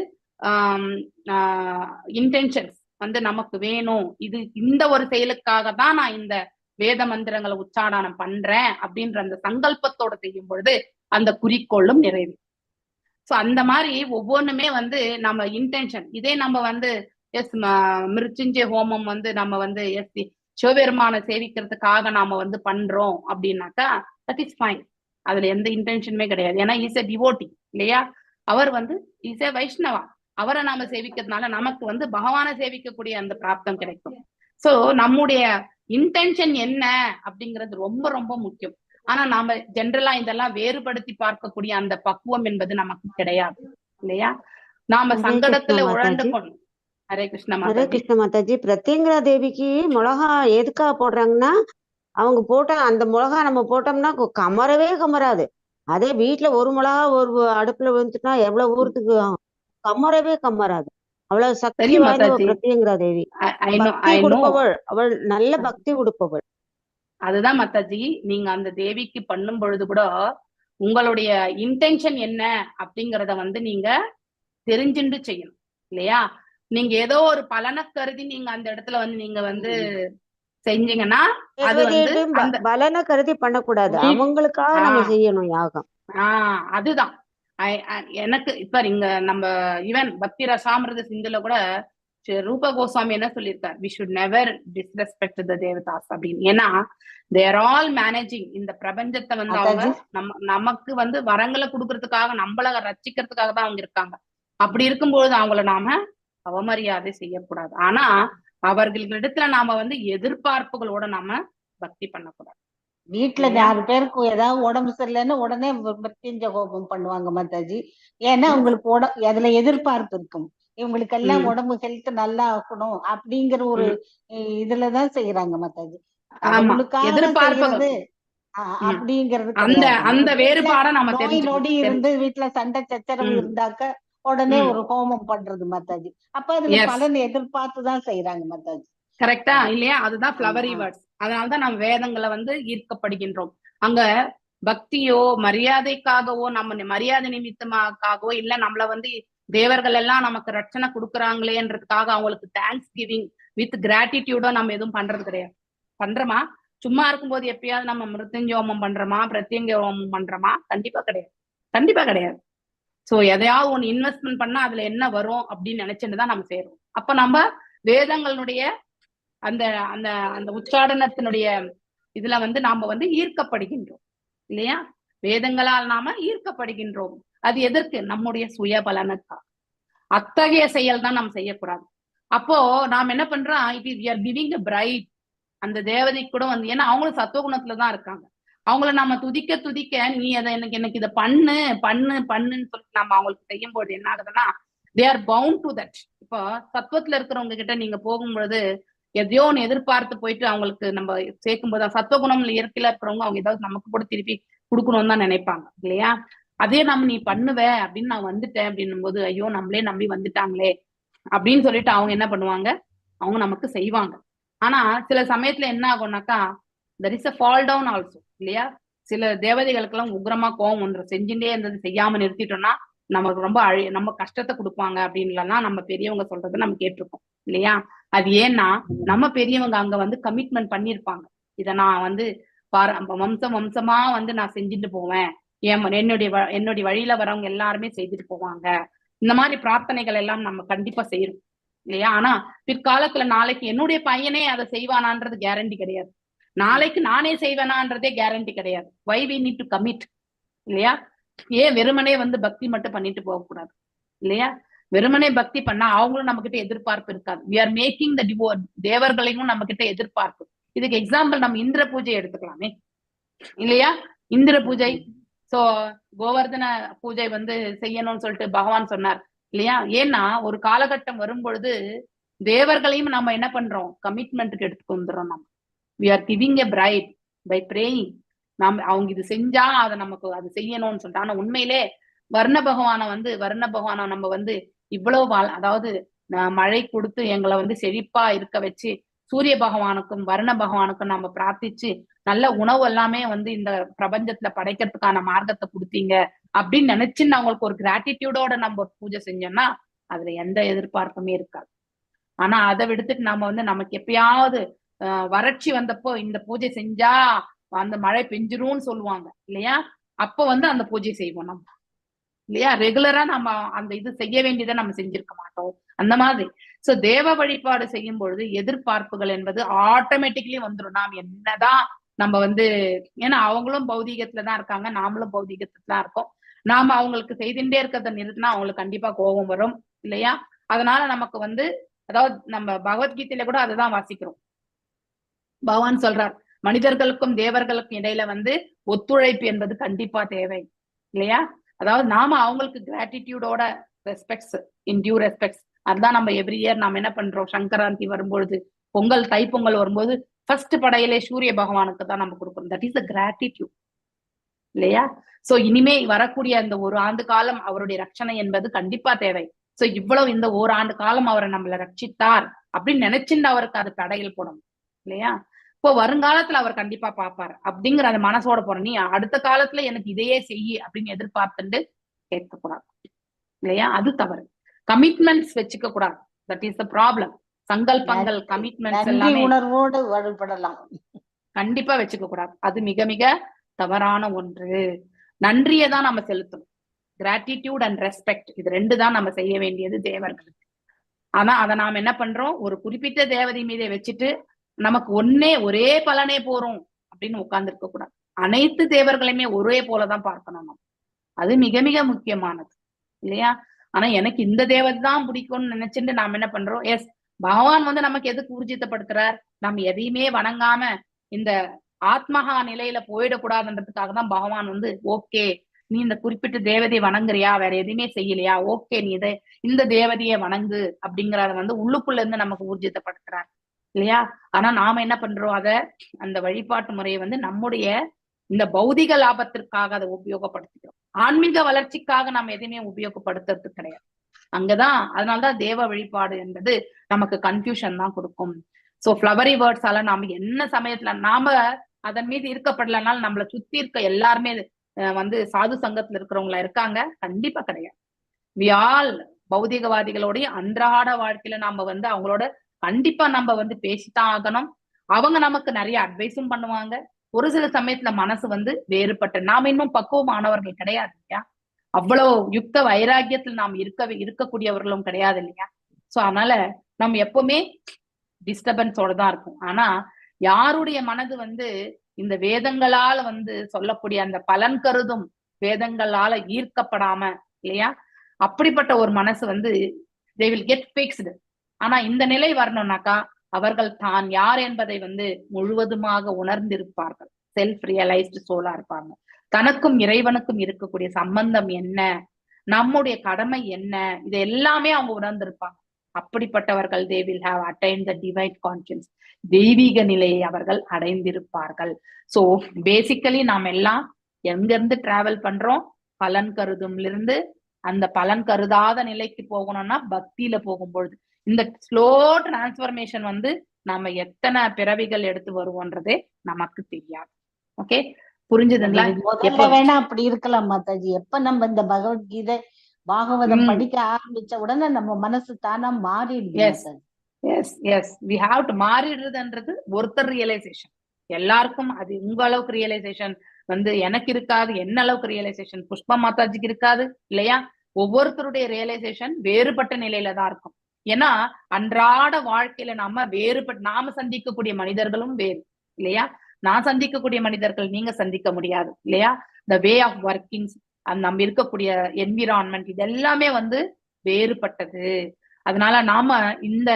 இன்டென்ஷன்ஸ் வந்து நமக்கு வேணும், இது இந்த ஒரு செயலுக்காக தான் நான் இந்த வேத மந்திரங்களை உச்சாரணம் பண்றேன் அப்படின்ற அந்த சங்கல்பத்தோட செய்யும் பொழுது அந்த குறிக்கோளும் நிறைவு. சோ அந்த மாதிரி ஒவ்வொன்றுமே வந்து நம்ம இன்டென்ஷன். இதே நம்ம வந்து மிருத்யுஞ்சய ஹோமம் வந்து நம்ம வந்து சிவபெருமானை சேவிக்கிறதுக்காக நாம வந்து பண்றோம் அப்படின்னாக்கா தட் இஸ் ஃபைன், அதுல எந்த இன்டென்ஷனுமே கிடையாது. ஏன்னா இஸ் எ டிவோட்டி இல்லையா? அவர் வந்து இஸ் எ வைஷ்ணவா, அவரை நாம சேவிக்கிறதுனால நமக்கு வந்து பகவானை சேவிக்கக்கூடிய அந்த பிராப்தம் கிடைக்கும். சோ நம்முடைய இன்டென்ஷன் என்ன அப்படிங்கிறது ரொம்ப ரொம்ப முக்கியம். ஆனா நாம ஜென்ரலா இதெல்லாம் வேறுபடுத்தி பார்க்கக்கூடிய அந்த பக்குவம் என்பது நமக்கு கிடையாது இல்லையா? நாம சங்கடத்துல உழண்டு கொண்டு. ஹரே கிருஷ்ண
மாதாஜி. பிரத்யங்கரா தேவிக்கு மிளகா எதுக்காக போடுறாங்கன்னா, அவங்க போட்ட அந்த மிளகா நம்ம போட்டோம்னா கமரவே கமராது. அதே வீட்டுல ஒரு மிளகா ஒரு அடுப்புல விழுந்துட்டுனா எவ்வளவு ஊரத்துக்கு கமரவே கமராது. அவ்வளவு சக்தி வாய்ந்த பிரத்யங்கரா தேவி. பக்தி கொடுப்பவள், அவள் நல்ல பக்தி கொடுப்பவள்.
அதுதான் மாதாஜி, நீங்க அந்த தேவிக்கு பண்ணும் பொழுது கூட உங்களுடைய இன்டென்ஷன் என்ன அப்படிங்கறத வந்து நீங்க தெரிஞ்சுட்டு செய்யணும் இல்லையா? நீங்க ஏதோ ஒரு பலனை கருதி நீங்க அந்த இடத்துல வந்து நீங்க வந்து செஞ்சீங்கன்னா அது வந்து
பலனை கருதி பண்ணக்கூடாது, அவங்களுக்காக நம்ம செய்யணும் யாகம்.
அதுதான் எனக்கு இப்ப இங்க நம்ம ஈவன் பக்தி ரசாமிரத சிந்துல கூட ரூப கோஸ்வாமி என்ன சொல்லியிருக்காரு, we should never disrespect the devatas அப்படின்னு. ஏன்னா they are all managing இந்த பிரபஞ்சத்தை வந்து அவங்க நமக்கு வந்து வரங்களை கொடுக்கறதுக்காக, நம்மள ரசிக்கிறதுக்காக தான் அவங்க இருக்காங்க. அப்படி இருக்கும்பொழுது அவங்கள நாம அவமரியாதை செய்யக்கூடாது. ஆனா அவர்களிடத்துல நாம வந்து எதிர்பார்ப்புகளோட நாம பக்தி பண்ணக்கூடாது.
வீட்டுல 4 பேருக்கு ஏதாவது உடம்பு சரியில்லைன்னு உடனே மிருத்யுஞ்சய ஹோமம் பண்ணுவாங்க மாதாஜி. ஏன்னா உங்களுக்கு அதுல எதிர்பார்ப்பு இருக்கும், இவங்களுக்கு எல்லாம் உடம்பு ஹெல்த் நல்லா ஆக்கணும் அப்படிங்கிற ஒரு இதுலதான் செய்யறாங்க மாதாஜி.
எதிர்பார்ப்பு
அப்படிங்கிறது
அந்த வேறுபாட நம்ம
நோய் நொடி இருந்து வீட்டுல சண்டை சச்சரவு இருந்தாக்க உடனே ஒரு ஹோமம் பண்றது மாதாஜி. அப்ப அதுல பலன் எதிர்பார்த்துதான் செய்யறாங்க மாதாஜி.
கரெக்டா இல்லையா? அதுதான் ஃபிளவரி வேர்ட்ஸ். அதனாலதான் நம்ம வேதங்களை ஈர்க்கப்படுகின்றோம். அங்க பக்தியோ மரியாதைக்காகவோ நம்ம மரியாதை நிமித்தமாகவோ இல்ல நம்மள தேவர்கள் எல்லாம் நமக்கு ரட்சணை கொடுக்குறாங்களேன்றதுக்காக அவங்களுக்கு தேங்க்ஸ் கிவிங் வித் கிராட்டிடியூடோ நம்ம எதுவும் பண்றது கிடையாது. பண்றோமா? சும்மா இருக்கும்போது எப்பயாவது நம்ம மிருத்யுஞ்சோமம் பண்றோமா, பிரத்யங்க ஹோமம் பண்றோமா? கண்டிப்பா கிடையாது, கண்டிப்பா கிடையாது. சோ எதையாவது ஒண்ணு இன்வெஸ்ட்மெண்ட் பண்ணா அதுல என்ன வரும் அப்படின்னு நினைச்சுட்டு தான் நம்ம செய்யறோம். அப்ப நம்ம வேதங்களுடைய அந்த அந்த அந்த உச்சாடனத்தினுடைய இதுல நாம ஈர்க்கப்படுகின்றோம் இல்லையா? வேதங்களால் நாம ஈர்க்கப்படுகின்றோம். அது எதற்கு? நம்முடைய சுய பலனுக்காக. அத்தகைய செயல் தான் நாம் செய்யக்கூடாது. அப்போ நாம் என்ன பண்றோம்? It is we are giving a bright. அந்த தேவதை கூட ஏன்னா அவங்களும் சத்துவகுணத்துலதான் இருக்காங்க. அவங்கள நம்ம துதிக்க துதிக்க நீ அதை எனக்கு இதை பண்ணு பண்ணு பண்ணுன்னு சொல்லிட்டு நம்ம அவங்களுக்கு செய்யும் போது என்ன ஆகுதுன்னா they are bound to that. இப்போ சத்துவத்துல இருக்கிறவங்க கிட்ட நீங்க போகும்பொழுது எதையோ ஒன்று எதிர்பார்த்து போயிட்டு அவங்களுக்கு நம்ம சேர்க்கும் போது சத்துவகுணம்ல இயற்கையில இருக்கிறவங்க அவங்க ஏதாவது நமக்கு கூட திருப்பி கொடுக்கணும்னு தான் நினைப்பாங்க இல்லையா? அதே நீ பண்ணுவ அப்படின்னு நான் வந்துட்டேன் அப்படின்னும் போது ஐயோ நம்மளே நம்பி வந்துட்டாங்களே அப்படின்னு சொல்லிட்டு அவங்க என்ன பண்ணுவாங்க? அவங்க நமக்கு செய்வாங்க. ஆனா சில சமயத்துல என்ன ஆகும்னாக்கா there is a fall down also இல்லையா? சில தேவதைகளுக்கு எல்லாம் உக்ரமா கோவம் ஒன்று செஞ்சுட்டே இருந்தது செய்யாம நிறுத்திட்டோம்னா நமக்கு ரொம்ப நம்ம கஷ்டத்தை கொடுப்பாங்க அப்படின்லாம் நம்ம பெரியவங்க சொல்றதை நம்ம கேட்டிருக்கோம் இல்லையா? அது ஏன்னா நம்ம பெரியவங்க அங்க கமிட்மெண்ட் பண்ணிருப்பாங்க. இதை நான் வம்சம் வம்சமா நான் செஞ்சுட்டு போவேன், என்னுடைய வழியில வரவங்க எல்லாருமே செய்துட்டு போவாங்க. இந்த மாதிரி பிரார்த்தனைகள் எல்லாம் நம்ம கண்டிப்பா செய்யறோம் இல்லையா? ஆனா பிற்காலத்துல நாளைக்கு என்னுடைய பையனே அதை செய்வானான்றது கேரண்டி கிடையாது. நாளைக்கு நானே செய்வேனான்றதே கேரண்டி கிடையாது. Why we need to commit இல்லையா? ஏன் வெறுமனே பக்தி மட்டும் பண்ணிட்டு போகக்கூடாது இல்லையா? வெறுமனே பக்தி பண்ணா அவங்களும் நம்ம கிட்ட எதிர்பார்ப்பு இருக்காது. We are making the டிவோட். தேவர்களையும் நம்ம கிட்ட எதிர்பார்ப்பு. இதுக்கு எக்ஸாம்பிள் நம்ம இந்திர பூஜை எடுத்துக்கலாமே இல்லையா? இந்திர பூஜை, சோ கோவர்தன பூஜை செய்யணும்னு சொல்லிட்டு பகவான் சொன்னார் இல்லையா? ஏன்னா ஒரு காலகட்டம் வரும் பொழுது தேவர்களையும் நம்ம என்ன பண்றோம்? கமிட்மெண்ட்டுக்கு எடுத்துட்டு வந்துடுறோம். நம்ம we are giving a bright by praying. அவங்க இது செஞ்சா அதை நமக்கு அது செய்யணும்னு சொல்லிட்டு. ஆனா உண்மையிலே வர்ண பகவானை நம்ம இவ்வளவு அதாவது மழை கொடுத்து எங்களை செழிப்பா இருக்க வச்சு சூரிய பகவானுக்கும் வர்ண பகவானுக்கும் நம்ம பிரார்த்திச்சு நல்ல உணவு எல்லாமே இந்த பிரபஞ்சத்துல படைக்கிறதுக்கான மார்க்கத்தை கொடுத்தீங்க அப்படின்னு நினைச்சுன்னு அவங்களுக்கு ஒரு கிராட்டிடியூடோட நம்ம ஒரு பூஜை செஞ்சோம்னா அதுல எந்த எதிர்பார்ப்புமே இருக்காது. ஆனா அதை விடுத்துட்டு நம்ம நமக்கு எப்பயாவது வறட்சி வந்தப்போ இந்த பூஜை செஞ்சா அந்த மழை பெஞ்சிரும்னு சொல்லுவாங்க இல்லையா? அப்போ அந்த பூஜை செய்வோம் நம்ம இல்லையா? ரெகுலரா நம்ம அந்த இது செய்ய வேண்டியதை நம்ம செஞ்சிருக்க மாட்டோம். அந்த மாதிரி சோ தேவ வழிபாடு செய்யும் பொழுது எதிர்பார்ப்புகள் என்பது ஆட்டோமேட்டிக்கலி வந்துடும். நாம் என்னதான் நம்ம ஏன்னா அவங்களும் பௌதீகத்துலதான் இருக்காங்க, நாமளும் பௌதீகத்துலதான் இருக்கோம். நாம அவங்களுக்கு செய்துட்டே இருக்கிறத நிறுத்தினா அவங்களுக்கு கண்டிப்பா கோபம் வரும் இல்லையா? அதனால நமக்கு அதாவது நம்ம பகவத்கீதையில கூட அதுதான் வாசிக்கிறோம். பகவான் சொல்றார் மனிதர்களுக்கும் தேவர்களுக்கும் இடையில ஒத்துழைப்பு என்பது கண்டிப்பா தேவை இல்லையா? அதாவது நாம அவங்களுக்கு கிராட்டிடியூடோட ரெஸ்பெக்ட்ஸ், இன் டியூ ரெஸ்பெக்ட்ஸ். அதுதான் நம்ம எவ்ரி இயர் நாம என்ன பண்றோம்? சங்கராந்தி வரும்பொழுது, பொங்கல், தைப்பொங்கல் வரும்போது ஃபர்ஸ்ட் படையிலே சூரிய பகவானுக்கு தான் நம்ம கொடுக்கணும். தட் இஸ் த கிராட்டிடியூட் இல்லையா? சோ இனிமே வரக்கூடிய அந்த ஒரு ஆண்டு காலம் அவருடைய ரட்சணை என்பது கண்டிப்பா தேவை. சோ இவ்வளவு இந்த ஓராண்டு காலம் அவரை நம்மளை ரட்சித்தார் அப்படின்னு நினைச்சுட்டு அவருக்கு அது படையல் போடணும் இல்லையா? இப்போ வருங்காலத்துல அவர் கண்டிப்பா பாப்பாரு அப்படிங்கிற அந்த மனசோட போற. நீ அடுத்த காலத்துல எனக்கு இதையே செய்யி அப்படின்னு எதிர்பார்த்துட்டு கேட்கக்கூடாது இல்லையா? அது தவறு. கமிட்மெண்ட்ஸ் வச்சுக்க கூடாது. That is the problem. சங்கல்பங்கள், கமிட்மெண்ட்ஸ் எல்லாமே
உணர்வோடு வழிபடலாம்,
கண்டிப்பா வச்சுக்க கூடாது. அது மிக மிக தவறான ஒன்று. நன்றியை தான் நம்ம செலுத்தணும். கிராட்டிடியூட் அண்ட் ரெஸ்பெக்ட், இது ரெண்டு தான் நம்ம செய்ய வேண்டியது தேவர்களுக்கு. ஆனா அதை நாம என்ன பண்றோம்? ஒரு குறிப்பிட்ட தேவதை மீதை வச்சுட்டு நமக்கு ஒரே பலனே போறோம் அப்படின்னு உட்கார்ந்து இருக்க கூடாது. அனைத்து தேவர்களையுமே ஒரே போலதான் பார்க்கணும் நம்ம. அது மிக மிக முக்கியமானது இல்லையா? ஆனா எனக்கு இந்த தேவதை தான் பிடிக்கும்னு நினைச்சுட்டு நாம என்ன பண்றோம்? எஸ், பகவான் நமக்கு எதுக்கு ஊர்ஜிதப்படுத்துறார்? நம்ம எதையுமே வணங்காம இந்த ஆத்மகா நிலையில போயிடக்கூடாதுன்றதுக்காக தான் பகவான் ஓகே நீ இந்த குறிப்பிட்ட தேவதையை வணங்குறியா, வேற எதுவுமே செய்யலையா, ஓகே நீ இந்த தேவதையை வணங்கு அப்படிங்கறத உள்ளுக்குள்ள இருந்து நமக்கு ஊர்ஜிதப்படுத்துறார் இல்லையா? ஆனா நாம என்ன பண்றோம்? அந்த வழிபாட்டு முறையை நம்முடைய இந்த பௌதிக லாபத்திற்காக அதை உபயோகப்படுத்திக்கிறோம். ஆன்மீக வளர்ச்சிக்காக நம்ம எதையுமே உபயோகப்படுத்துறது கிடையாது அங்கதான் அதனாலதான் தேவ வழிபாடு என்பது நமக்கு கன்ஃபியூஷன் தான் கொடுக்கும். சோ ஃபிளவரி வேர்ட்ஸால நாம என்ன சமயத்துல நாம அதன் மீது இருக்கப்படலனால நம்மளை சுத்தி இருக்க எல்லாருமே வந்து சாது சங்கத்துல இருக்கிறவங்களா இருக்காங்க? கண்டிப்பா கிடையாது. வி ஆல் பௌதிகவாதிகளோடைய அன்றாட வாழ்க்கையில நாம வந்து அவங்களோட கண்டிப்பா நம்ம வந்து பேசித்தான் ஆகணும். அவங்க நமக்கு நிறைய அட்வைஸும் பண்ணுவாங்க. ஒரு சில சமயத்துல மனசு வந்து வேறுபட்டு நாம இன்னும் பக்குவமானவர்கள் கிடையாது இல்லையா? அவ்வளவு யுக்த வைராக்கியத்தில் நாம் இருக்கக்கூடியவர்களும் கிடையாது இல்லையா? சோ அதனால நம்ம எப்பவுமே டிஸ்டர்பன்ஸோட தான் இருக்கும். ஆனா யாருடைய மனது வந்து இந்த வேதங்களால வந்து சொல்லக்கூடிய அந்த பலன் கருதும் வேதங்களால ஈர்க்கப்படாம இல்லையா, அப்படிப்பட்ட ஒரு மனசு வந்து they will get fixed. ஆனா இந்த நிலை வரணும்னாக்கா அவர்கள் தான் யார் என்பதை வந்து முழுவதுமாக உணர்ந்திருப்பார்கள். செல்ஃப் ரியலைஸ்டு சோலா இருப்பாங்க. தனக்கும் இறைவனுக்கும் இருக்கக்கூடிய சம்பந்தம் என்ன, நம்முடைய கடமை என்ன, இது எல்லாமே அவங்க உணர்ந்திருப்பாங்க. அப்படிப்பட்டவர்கள் they will have attained the divine conscience. தெய்வீக நிலையை அவர்கள் அடைந்திருப்பார்கள். சோ பேசிக்கலி நாம் எல்லாம் எங்கிருந்து டிராவல் பண்றோம்? பலன் கருதும்ல இருந்து அந்த பலன் கருதாத நிலைக்கு போகணும்னா பக்தியில போகும்பொழுது இந்த ஸ்லோ டிரான்ஸ்பர்மேஷன் வந்து நாம எத்தனை பிறவிகள் எடுத்து வருவோன்றதே நமக்கு தெரியாது. ஓகே, புரிஞ்சுதுங்களா?
முதல்ல வேணா அப்படி இருக்கலாம் மாதாஜி. எப்ப நம்ம இந்த பகவத்கீதை பாகவதம் படிக்க ஆரம்பிச்ச உடனே நம்ம மனசு தானா மாறிடுது.
வி ஹாவ் டு மாறிடுறதுன்றது ஒருத்தர் ரியலைசேஷன். எல்லாருக்கும் அது உங்க அளவுக்கு ரியலைசேஷன் வந்து எனக்கு இருக்காது, என்ன அளவுக்கு ரியலைசேஷன் புஷ்பா மாதாஜிக்கு இருக்காது இல்லையா? ஒவ்வொருத்தருடைய ரியலைசேஷன் வேறுபட்ட நிலையில தான் இருக்கும். ஏன்னா அன்றாட வாழ்க்கையில நாம சந்திக்கக்கூடிய மனிதர்களும் வேறு இல்லையா? நான் சந்திக்கக்கூடிய மனிதர்கள் நீங்க சந்திக்க முடியாது இல்லையா? த வே ஆஃப் ஒர்க்கிங்ஸ், நம்ம இருக்கக்கூடிய என்விரான்மெண்ட், இது எல்லாமே வந்து வேறுபட்டது. அதனால நாம இந்த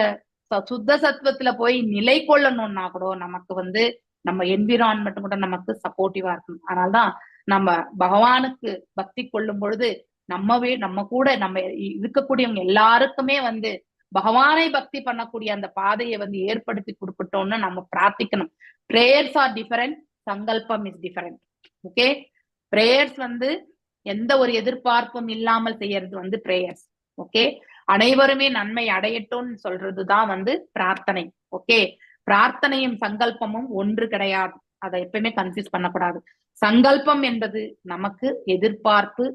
சுத்த சத்துவத்துல போய் நிலை கொள்ளணும்னா கூட நமக்கு வந்து நம்ம என்விரான்மெண்ட் கூட நமக்கு சப்போர்ட்டிவா இருக்கணும். அதனால்தான் நம்ம பகவானுக்கு பக்தி கொள்ளும் பொழுது நம்ம கூட நம்ம இருக்கக்கூடியவங்க எல்லாருக்குமே வந்து பகவானை பக்தி பண்ணக்கூடிய அந்த பாதையை வந்து ஏற்படுத்தி கொடுக்கட்டோம்னு நம்ம பிரார்த்திக்கணும். பிரேயர்ஸ் ஆர் டிஃபரெண்ட், சங்கல்பம் இஸ் டிஃபரெண்ட். ஓகே, பிரேயர்ஸ் வந்து எந்த ஒரு எதிர்பார்ப்பும் இல்லாமல் செய்யறது வந்து பிரேயர்ஸ். ஓகே, அனைவருமே நன்மை அடையட்டும்னு சொல்றதுதான் வந்து பிரார்த்தனை. ஓகே, பிரார்த்தனையும் சங்கல்பமும் ஒன்று கிடையாது. அதை எப்பயுமே கன்ஃபியூஸ் பண்ணக்கூடாது. சங்கல்பம் என்பது நமக்கு எதிர்பார்ப்பு,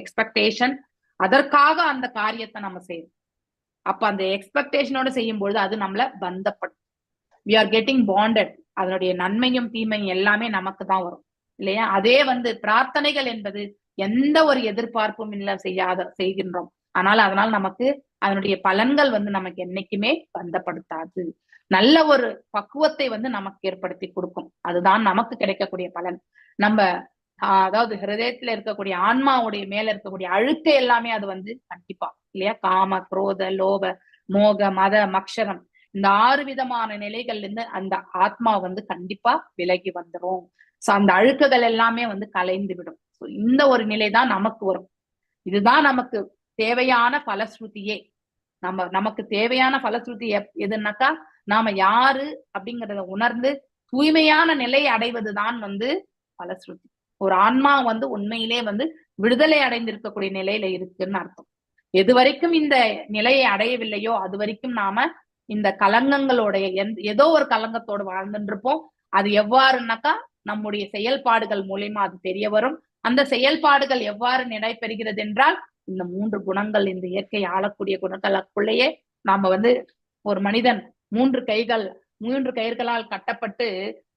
எக்ஸ்பெக்டேஷன், அதற்காக அந்த காரியத்தை நம்ம செய்யணும். அப்ப அந்த எக்ஸ்பெக்டேஷனோட செய்யும் பொழுது அது நம்மள பந்தப்படும். We are getting bonded. அதனுடைய நன்மையும் தீமையும் எல்லாமே நமக்கு தான் வரும் இல்லையா? அதே வந்து பிரார்த்தனைகள் என்பது எந்த ஒரு எதிர்பார்ப்பும் இல்ல செய்கின்றோம். அதனால நமக்கு அதனுடைய பலன்கள் வந்து நமக்கு என்னைக்குமே பந்தப்படுத்தாது. நல்ல ஒரு பக்குவத்தை வந்து நமக்கு ஏற்படுத்தி கொடுக்கும். அதுதான் நமக்கு கிடைக்கக்கூடிய பலன். நம்ம அதாவது ஹிருதயத்துல இருக்கக்கூடிய ஆன்மாவுடைய மேல இருக்கக்கூடிய அழுக்கை எல்லாமே அது வந்து கண்டிப்பா இல்லையா? காம, குரோத, லோப, மோக, மத, மக்ஷரம், இந்த 6 விதமான நிலைகள்ல இருந்து அந்த ஆத்மா வந்து கண்டிப்பா விலகி வந்துடும். சோ அந்த அழுக்குகள் எல்லாமே வந்து கலைந்து விடும். இந்த ஒரு நிலைதான் நமக்கு வரும். இதுதான் நமக்கு தேவையான பலஸ்ருதியே. நமக்கு தேவையான பலஸ்ருதி எதுனாக்கா நாம யாரு அப்படிங்கறத உணர்ந்து தூய்மையான நிலையை அடைவதுதான் வந்து பலஸ்ருதி. ஒரு ஆன்மா வந்து உண்மையிலே வந்து விடுதலை அடைந்திருக்கக்கூடிய நிலையில இருக்குன்னு அர்த்தம். எது வரைக்கும் இந்த நிலையை அடையவில்லையோ அது வரைக்கும் நாம இந்த கலங்கங்களுடைய ஏதோ ஒரு கலங்கத்தோடு வாழ்ந்துட்டு இருப்போம். அது எவ்வாறுனாக்கா நம்முடைய செயல்பாடுகள் மூலியமா அது தெரிய வரும். அந்த செயல்பாடுகள் எவ்வாறு நடைபெறுகிறது என்றால் இந்த 3 குணங்கள், இந்த இயற்கை ஆளக்கூடிய குணங்களுக்குள்ளேயே நாம வந்து ஒரு மனிதன் 3 கயிர்களால் கட்டப்பட்டு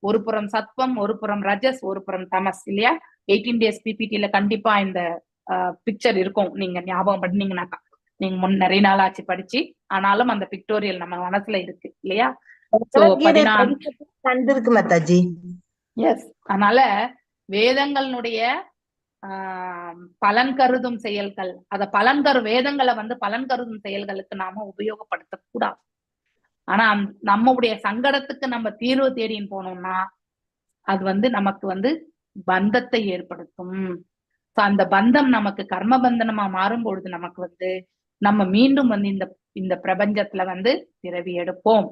ஒரு புறம் சத்வம், ஒரு புறம் ரஜஸ், ஒரு புறம் தமஸ் இல்லையா? 18 days PPT-ல கண்டிப்பா இந்த பிக்சர் இருக்கும். நீங்க ஞாபகம் பண்ணீங்கன்னாக்கா, நீங்க நிறைய நாள் ஆச்சு படிச்சு, ஆனாலும் அந்த பிக்டோரியல் நம்ம மனசுல இருக்கு இல்லையா?
கண்டிருக்கு மாதாஜி.
எஸ், அதனால வேதங்களுடைய பலன் கருதும் செயல்கள், வேதங்களை வந்து பலன் கருதும் செயல்களுக்கு நாம உபயோகப்படுத்த கூடாது. ஆனா நம்முடைய சங்கடத்துக்கு நம்ம தீர்வு தேடின்னு போனோம்னா அது வந்து நமக்கு வந்து பந்தத்தை ஏற்படுத்தும். அந்த பந்தம் நமக்கு கர்ம பந்தனமா மாறும் பொழுது நமக்கு வந்து நம்ம மீண்டும் வந்து இந்த பிரபஞ்சத்துல வந்து பிறவி எடுப்போம்.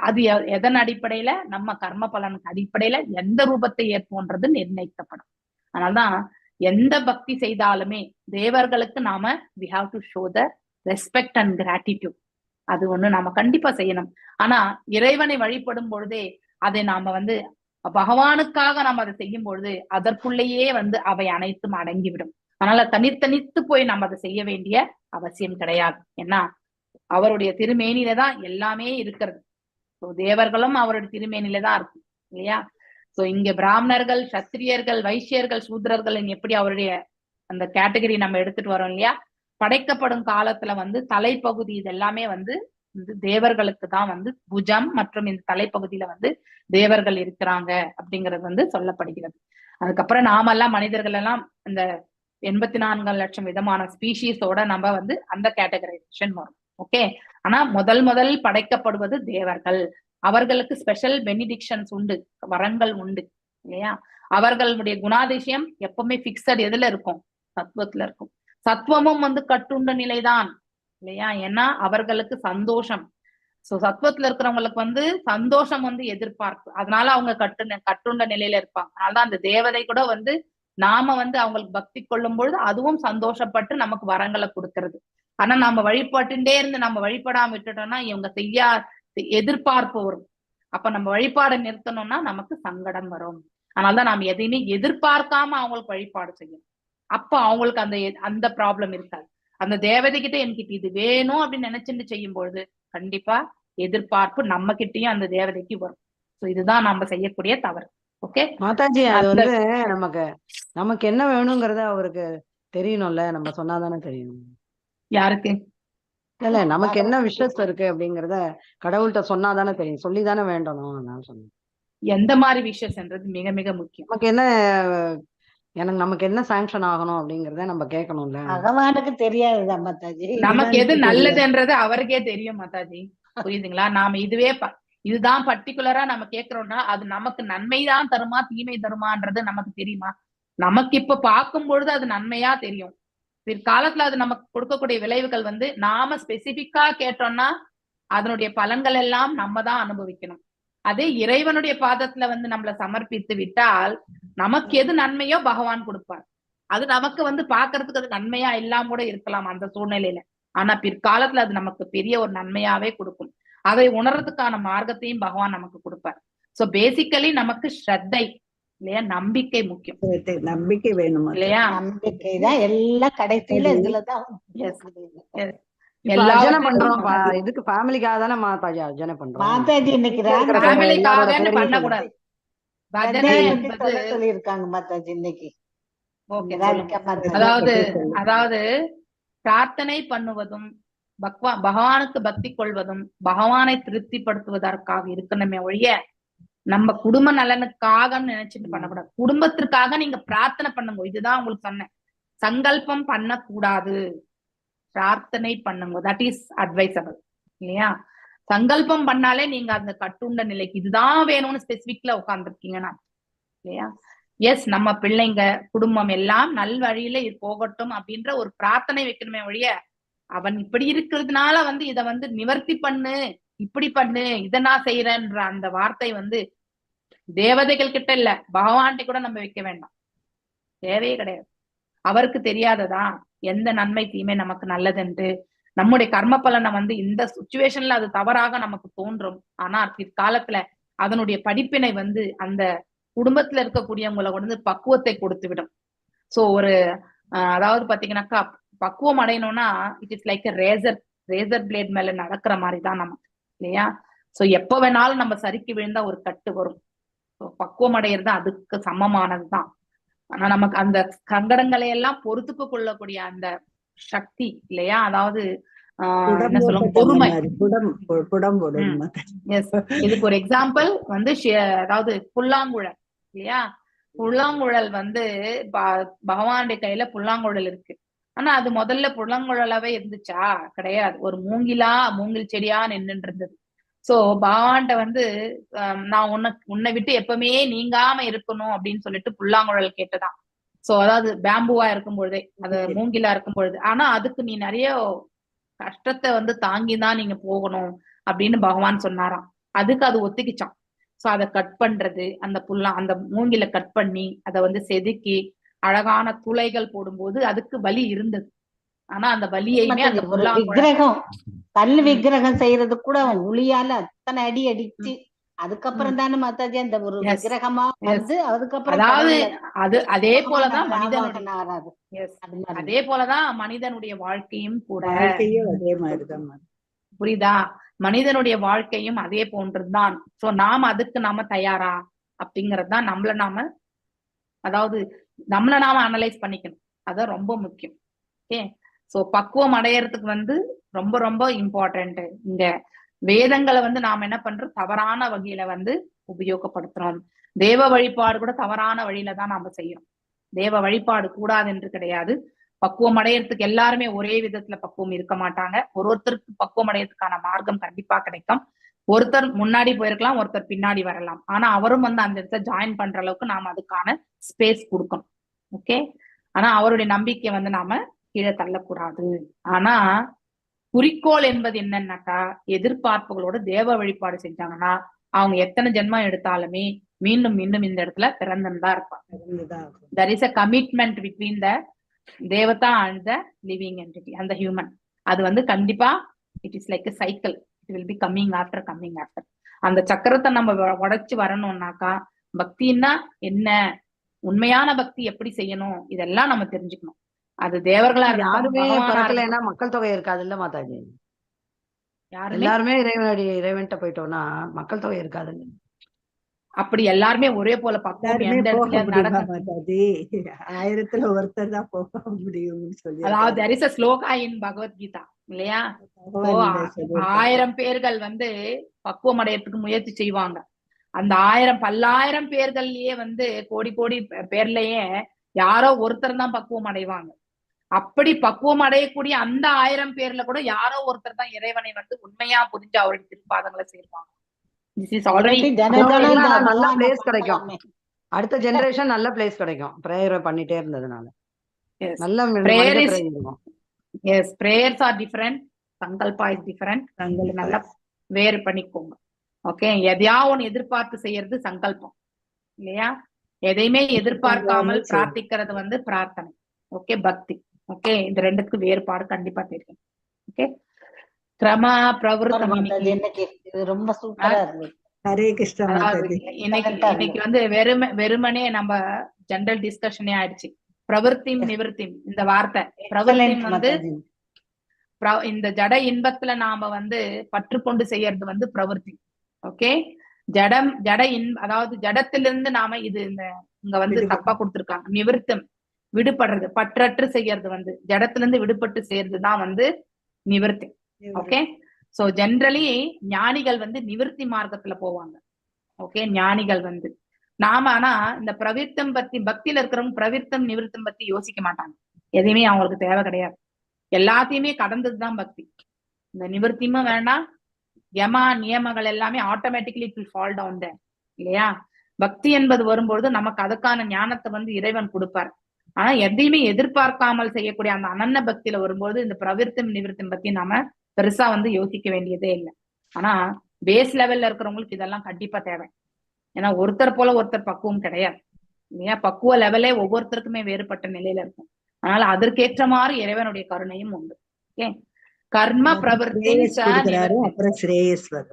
அது எதன் அடிப்படையில? நம்ம கர்ம பலனுக்கு அடிப்படையில எந்த ரூபத்தை ஏற்போன்றது நிர்ணயிக்கப்படும். அதனால்தான் எந்த பக்தி செய்தாலுமே தேவர்களுக்கு நாம we have to show the respect and gratitude. அது ஒண்ணு நாம கண்டிப்பா செய்யணும். ஆனா இறைவனை வழிபடும் பொழுதே அதை நாம வந்து பகவானுக்காக நாம் அதை செய்யும் பொழுது அதற்குள்ளேயே வந்து அவை அனைத்தும் அடங்கிவிடும். அதனால தனித்தனித்து போய் நம்ம அதை செய்ய வேண்டிய அவசியம் கிடையாது. ஏன்னா அவருடைய திருமேனில தான் எல்லாமே இருக்கிறது. தேவர்களும் அவருடைய திருமேனில தான் இருக்கு இல்லையா? சோ இங்க பிராமணர்கள், சத்திரியர்கள், வைசியர்கள், சூத்திரர்கள் எப்படி அவருடைய அந்த கேட்டகரி நம்ம எடுத்துட்டு வரோம் இல்லையா? படைக்கப்படும் காலத்துல வந்து தலைப்பகுதி இதெல்லாமே வந்து தேவர்களுக்கு தான் வந்து புஜம் மற்றும் இந்த தலைப்பகுதியில வந்து தேவர்கள் இருக்கிறாங்க அப்படிங்கிறது வந்து சொல்லப்படுகிறது. அதுக்கப்புறம் நாமெல்லாம் மனிதர்கள் எல்லாம் இந்த 84 லட்சம் விதமான ஸ்பீஷீஸோட நம்ம வந்து அந்த கேட்டகரைசேஷன் வரும். ஓகே. ஆனா முதல் படைக்கப்படுவது தேவர்கள். அவர்களுக்கு ஸ்பெஷல் பெனிடிக்ஷன்ஸ் உண்டு, வரங்கள் உண்டு இல்லையா? அவர்களுடைய குணாதிசயம் எப்பவுமே பிக்சட் எதுல இருக்கும்? சத்துவத்துல இருக்கும். சத்துவமும் வந்து கட்டுண்ட நிலைதான் இல்லையா? ஏன்னா அவர்களுக்கு சந்தோஷம். சோ சத்துவத்துல இருக்கிறவங்களுக்கு வந்து சந்தோஷம் வந்து எதிர்பார்ப்பு. அதனால அவங்க கட்டுண்ட நிலையில இருப்பாங்க. அதனாலதான் அந்த தேவதை கூட வந்து நாம வந்து அவங்களுக்கு பக்தி கொள்ளும் பொழுது அதுவும் சந்தோஷப்பட்டு நமக்கு வரங்களை கொடுக்கறது. ஆனா நம்ம வழிபட்டுட்டே இருந்து நம்ம வழிபடாம விட்டுட்டோம்னா இவங்க எதிர்பார்ப்பு வரும். அப்ப நம்ம வழிபாடை நிறுத்தணும்னா நமக்கு சங்கடம் வரும். அதனாலதான் நாம எதையுமே எதிர்பார்க்காம அவங்களுக்கு வழிபாடு செய்யணும். அப்ப அவங்களுக்கு அந்த ப்ராப்ளம் இருக்காது. அந்த தேவதை கிட்ட என்கிட்ட இது வேணும் அப்படின்னு நினைச்சுட்டு செய்யும் பொழுது கண்டிப்பா எதிர்பார்ப்பு நம்ம கிட்டயும் அந்த தேவதைக்கு வரும். சோ இதுதான் நம்ம செய்யக்கூடிய தவறு. ஓகே
மாதாஜி, அது வந்து நமக்கு என்ன வேணுங்கிறத அவருக்கு தெரியணும்ல, நம்ம சொன்னாதானே தெரியும்.
யாருக்கு?
இல்ல, நமக்கு என்ன விஷஸ் இருக்கு அப்படிங்கறத கடவுள்கிட்ட சொன்னாதானே தெரியும், சொல்லிதானே வேண்டணும். நான் சொன்னேன்
எந்த மாதிரி விஷயம்ன்றது மிக மிக முக்கியம்.
நமக்கு என்ன சாங்ஷன் ஆகணும் அப்படிங்கறத நம்ம கேட்கணும்ல.
பகவானுக்கு தெரியாதுதான் மாதாஜி.
நமக்கு எது நல்லதுன்றது அவருக்கே தெரியும் மாதாஜி. புரியுதுங்களா? நாம இதுதான் பர்டிகுலரா நம்ம கேட்கிறோம்னா அது நமக்கு நன்மைதான் தருமா தீமை தருமான்றது நமக்கு தெரியுமா? நமக்கு இப்ப பார்க்கும் பொழுது அது நன்மையா தெரியும். பிற்காலத்துல அது நமக்கு கொடுக்கக்கூடிய விளைவுகள் வந்து நாம ஸ்பெசிபிக்கா கேட்டோம்னா அதனுடைய பலன்கள் எல்லாம் நம்ம தான் அனுபவிக்கணும். அதே இறைவனுடைய பாதத்துல வந்து நம்மளை சமர்ப்பித்து விட்டால் நமக்கு எது நன்மையோ பகவான் கொடுப்பார். அது நமக்கு வந்து பாக்குறதுக்கு அது நன்மையா இல்லாம கூட இருக்கலாம் அந்த சூழ்நிலையில. ஆனா பிற்காலத்துல அது நமக்கு பெரிய ஒரு நன்மையாவே கொடுக்கும். அதை உணர்றதுக்கான மார்க்கத்தையும் பகவான் நமக்கு கொடுப்பார். சோ பேசிக்கலி நமக்கு ஸ்ரத்தை இல்லையா, நம்பிக்கை முக்கியம்.
நம்பிக்கை வேணும்
இல்லையா? நம்பிக்கை தான் எல்லாம் கடைசியில இதுலதான்
அர்ச்சனை பண்றோம். இதுக்கு ஃபேமிலிக்காக தானே மாதாஜி அர்ச்சனை பண்றோம்.
மாதாஜி இன்னைக்கு
பண்ணக்கூடாது.
சொல்லியிருக்காங்க மாதாஜி இன்னைக்கு.
அதாவது பிரார்த்தனை பண்ணுவதும் பகவானுக்கு பக்தி கொள்வதும் பகவானை திருப்திப்படுத்துவதற்காக இருக்கணுமே ஒழிய நம்ம குடும்ப நலனுக்காக நினைச்சிட்டு பண்ணக்கூடாது. குடும்பத்திற்காக நீங்க பிரார்த்தனை பண்ணுங்க. இதுதான் உங்களுக்கு சொன்னேன். சங்கல்பம் பண்ணக்கூடாது, பிரார்த்தனை பண்ணுங்க. தட் இஸ் அட்வைசபிள் இல்லையா? சங்கல்பம் பண்ணாலே நீங்க அந்த கட்டுண்ட நிலைக்கு இதுதான் வேணும்னு ஸ்பெசிபிக்ல உட்கார்ந்துருக்கீங்கன்னா இல்லையா? எஸ், நம்ம பிள்ளைங்க குடும்பம் எல்லாம் நல் வழியில போகட்டும் அப்படின்ற ஒரு பிரார்த்தனை வைக்கணுமே ஒழிய அவன் இப்படி இருக்கிறதுனால வந்து இதை வந்து நிவர்த்தி பண்ணு, இப்படி பண்ணு, இதை நான் செய்யறேன்ற அந்த வார்த்தை வந்து தேவதைகள் கிட்ட இல்ல, பகவான்கிட்ட கூட நம்ம வைக்க வேண்டாம். தேவையே கிடையாது. அவருக்கு தெரியாததா எந்த நன்மை தீமை நமக்கு நல்லதுன்ட்டு? நம்முடைய கர்ம பலனை வந்து இந்த சுச்சுவேஷன்ல அது தவறாக நமக்கு தோன்றும். ஆனா பிற்காலத்துல அதனுடைய படிப்பினை வந்து அந்த குடும்பத்துல இருக்கக்கூடியவங்களை வந்து பக்குவத்தை கொடுத்து விடும். சோ ஒரு அதாவது பாத்தீங்கன்னாக்கா பக்குவம் அடையணும்னா it is like razor blade மேல நடக்கிற மாதிரிதான் நமக்கு இல்லையா? சோ எப்ப வேணாலும் நம்ம சறுக்கி விழுந்தா ஒரு கட்டு வரும். பக்குவம் அடையிறது அதுக்கு சமமானதுதான். ஆனா நமக்கு அந்த சங்கடங்களை எல்லாம் பொறுத்துக்கு கொள்ளக்கூடிய அந்த சக்தி இல்லையா? அதாவது என்ன சொல்லுவோம், பொறுமை. இதுக்கு ஒரு எக்ஸாம்பிள் வந்து அதாவது புல்லாங்குழல் இல்லையா? புல்லாங்குழல் வந்து பகவானுடைய கையில புல்லாங்குழல் இருக்கு. ஆனா அது முதல்ல புல்லாங்குழலாவே இருந்துச்சா? கிடையாது. ஒரு மூங்கில் செடியா நின்றுட்டு இருந்தது. சோ பகவான்கிட்ட வந்து நான் உன்னை விட்டு எப்பவுமே நீங்காம இருக்கணும் அப்படின்னு சொல்லிட்டு புல்லாங்குழல் கேட்டதான். சோ அதாவது பேம்புவா இருக்கும் பொழுதே, அது மூங்கிலா இருக்கும் பொழுது. ஆனா அதுக்கு நீ நிறைய கஷ்டத்தை வந்து தாங்கிதான் நீங்க போகணும் அப்படின்னு பகவான் சொன்னாராம். அதுக்கு அது ஒத்துக்கிச்சான். சோ அதை கட் பண்றது, அந்த மூங்கில கட் பண்ணி அதை வந்து செதுக்கி அழகான துளைகள் போடும்போது அதுக்கு வலி இருந்தது. ஆனா அந்த வலியையுமே அந்த
ஒரு
புல்லாங்குழல்
விக்கிரகம் கல் விக்கிரகம் செய்யறது கூட அவன் உளியால அத்தனை அடி அடிச்சு அதுக்கப்புறம் தானே மாதாஜி அந்த ஒரு
Yes.
விக்கிரகமா
Yes.
வந்து அதுக்கப்புறம்
அதாவது
கடவுள்
அதே போலதான் மனிதனுடைய
ஆவாகன ஆறாது.
Yes.
அது மாதிரி
அதே போலதான் மனிதனுடைய வாழ்க்கையும் கூட.
வாழ்க்கையும் அதே மாதிரிதான்
புரியுதா? மனிதனுடைய வாழ்க்கையும் அதே போன்றுதான். சோ நாம தயாரா அப்படிங்கறதுதான் அதாவது நம்மள நாம அனலைஸ் பண்ணிக்கணும். அதான் ரொம்ப முக்கியம். ஓகே, சோ பக்குவம் அடையறதுக்கு வந்து ரொம்ப ரொம்ப இம்பார்ட்டன்ட். இங்க வேதங்களை வந்து நாம என்ன பண்றோம், தவறான வகையில வந்து உபயோகப்படுத்துறோம். தேவ வழிபாடு கூட தவறான வழியில தான் நாம செய்யறோம். தேவ வழிபாடு கூடாது என்று கிடையாது. பக்குவம் அடையறதுக்கு எல்லாருமே ஒரே விதத்துல பக்குவம் இருக்க மாட்டாங்க. ஒருத்தருக்கு பக்குவம் அடையறதுக்கான மார்க்கம் கண்டிப்பா கிடைக்கும். ஒருத்தர் முன்னாடி போயிருக்கலாம், ஒருத்தர் பின்னாடி வரலாம். ஆனா அவரும் வந்து அந்த இடத்துல ஜாயின் பண்ற அளவுக்கு நாம அதுக்கான ஸ்பேஸ் கொடுக்கணும். ஓகே, ஆனா அவருடைய நம்பிக்கையை வந்து நாம கீழே தள்ளக்கூடாது. ஆனா குறிக்கோள் என்பது என்னன்னாக்கா, எதிர்பார்ப்புகளோட தேவ வழிபாடு செஞ்சாங்கன்னா அவங்க எத்தனை ஜென்மம் எடுத்தாலுமே மீண்டும் மீண்டும் இந்த இடத்துல பிறந்துதான் இருப்பாங்க. There is a commitment between the Devatha and the living entity and the human. அது வந்து கண்டிப்பா it is like a cycle. It will be coming after. அந்த சக்கரத்தை நம்ம உடைச்சு வரணும்னாக்கா பக்தின்னா என்ன, உண்மையான பக்தி எப்படி செய்யணும், இதெல்லாம் நம்ம தெரிஞ்சுக்கணும். அது தேவர்களா
யாருமே பிறக்கலைன்னா மக்கள் தொகை இருக்காது இல்ல மாதாஜி? எல்லாருமே இறைவன்கிட்ட போயிட்டோம்னா மக்கள் தொகை இருக்காது.
அப்படி எல்லாருமே ஒரே போல பக்குவம் எந்த இடத்துல நடக்கும்?
1000த்துல ஒருத்தர் தான் போக முடியும்னு சொல்லி.
அதாவது there is a shloka in பகவத் கீதா இல்லையா? 1000 பேர்கள் வந்து பக்குவம் அடையறதுக்கு முயற்சி செய்வாங்க. அந்த 1000 பல்லாயிரம் பேர்கள்லயே வந்து கோடி பேர்லயே யாரோ ஒருத்தர் தான் பக்குவம் அடைவாங்க. அப்படி பக்குவம் அடையக்கூடிய அந்த 1000 பேர்ல கூட யாரோ ஒருத்தர் தான் இறைவனை வந்து உண்மையா புரிஞ்சு அவருடைய திருப்பாதங்களை சேர்ப்பாங்க.
நல்ல பிளேஸ் கிடைக்கும், அடுத்த ஜெனரேஷன் நல்ல பிளேஸ் கிடைக்கும் பிரேயர் பண்ணிட்டே இருந்ததுனால. நல்ல
prayers are different, sankalpa is different. நல்லா வேறு பண்ணிக்கோங்க. ஓகே, எதையா ஒண்ணு எதிர்பார்த்து செய்யறது சங்கல்பம் இல்லையா? எதையுமே எதிர்பார்க்காமல் பிரார்த்திக்கிறது வந்து பிரார்த்தனை. ஓகே, பக்தி. ஓகே, இந்த ரெண்டுக்கு வேறுபாடு கண்டிப்பா தெரியும். ஓகே, கிரமா பிரவருத்தி
ரொம்ப சூப்பரா இருக்கு.
ஹரே கிருஷ்ணா.
இன்னைக்கு வந்து வெறுமனே நம்ம ஜெனரல் டிஸ்கஷனே ஆயிடுச்சு. பிரவருத்தியும் நிவர்த்தியும் இந்த வார்த்தை. பிரவருத்தியும் வந்து இந்த ஜட இன்பத்துல நாம வந்து பற்று கொண்டு செய்யறது வந்து பிரவருத்தி. ஓகே, அதாவது ஜடத்திலிருந்து நாம இது இங்க வந்து தப்பா கொடுத்திருக்காங்க. நிவர்த்தம் விடுபடுறது, பற்றற்று செய்யறது வந்து ஜடத்திலிருந்து விடுபட்டு செய்யறதுதான் வந்து நிவர்த்தி. ஓகே, சோ ஜென்ரலி ஞானிகள் வந்து நிவர்த்தி மார்க்கத்துல போவாங்க. ஓகே, ஞானிகள் வந்து ஆனா இந்த பிரவிர்த்தம் பத்தி பக்தியில இருக்கிறவங்க பிரவிர்த்தம் நிவர்த்தம் பத்தி யோசிக்க மாட்டாங்க. எதையுமே அவங்களுக்கு தேவை கிடையாது. எல்லாத்தையுமே கடந்ததுதான் பக்தி. இந்த நிவர்த்தியும் வேண்டாம், யமா நியமங்கள் எல்லாமே automatically it will fall down there இல்லையா? பக்தி என்பது வரும்பொழுது நமக்கு அதுக்கான ஞானத்தை வந்து இறைவன் கொடுப்பார். ஆனா எதையுமே எதிர்பார்க்காமல் செய்யக்கூடிய அந்த அனன்ன பக்தியில வரும்போது இந்த பிரவிர்த்தம் நிவர்த்தம் பத்தி நாம பெருசா வந்து யோசிக்க வேண்டியதே இல்லை. ஆனா பேஸ் லெவல்ல இருக்கிறவங்களுக்கு இதெல்லாம் கண்டிப்பா தேவை. ஏன்னா ஒருத்தர் போல ஒருத்தர் பக்குவம் கிடையாது இல்லையா? பக்குவ லெவலே ஒவ்வொருத்தருக்குமே வேறுபட்ட நிலையில இருக்கும். அதனால அதற்கேற்ற மாதிரி இறைவனுடைய கருணையும் உண்டு. ஓகே, கர்ம பிரவர்த்தி
அப்புறம் ஸ்ரேயஸ்வர.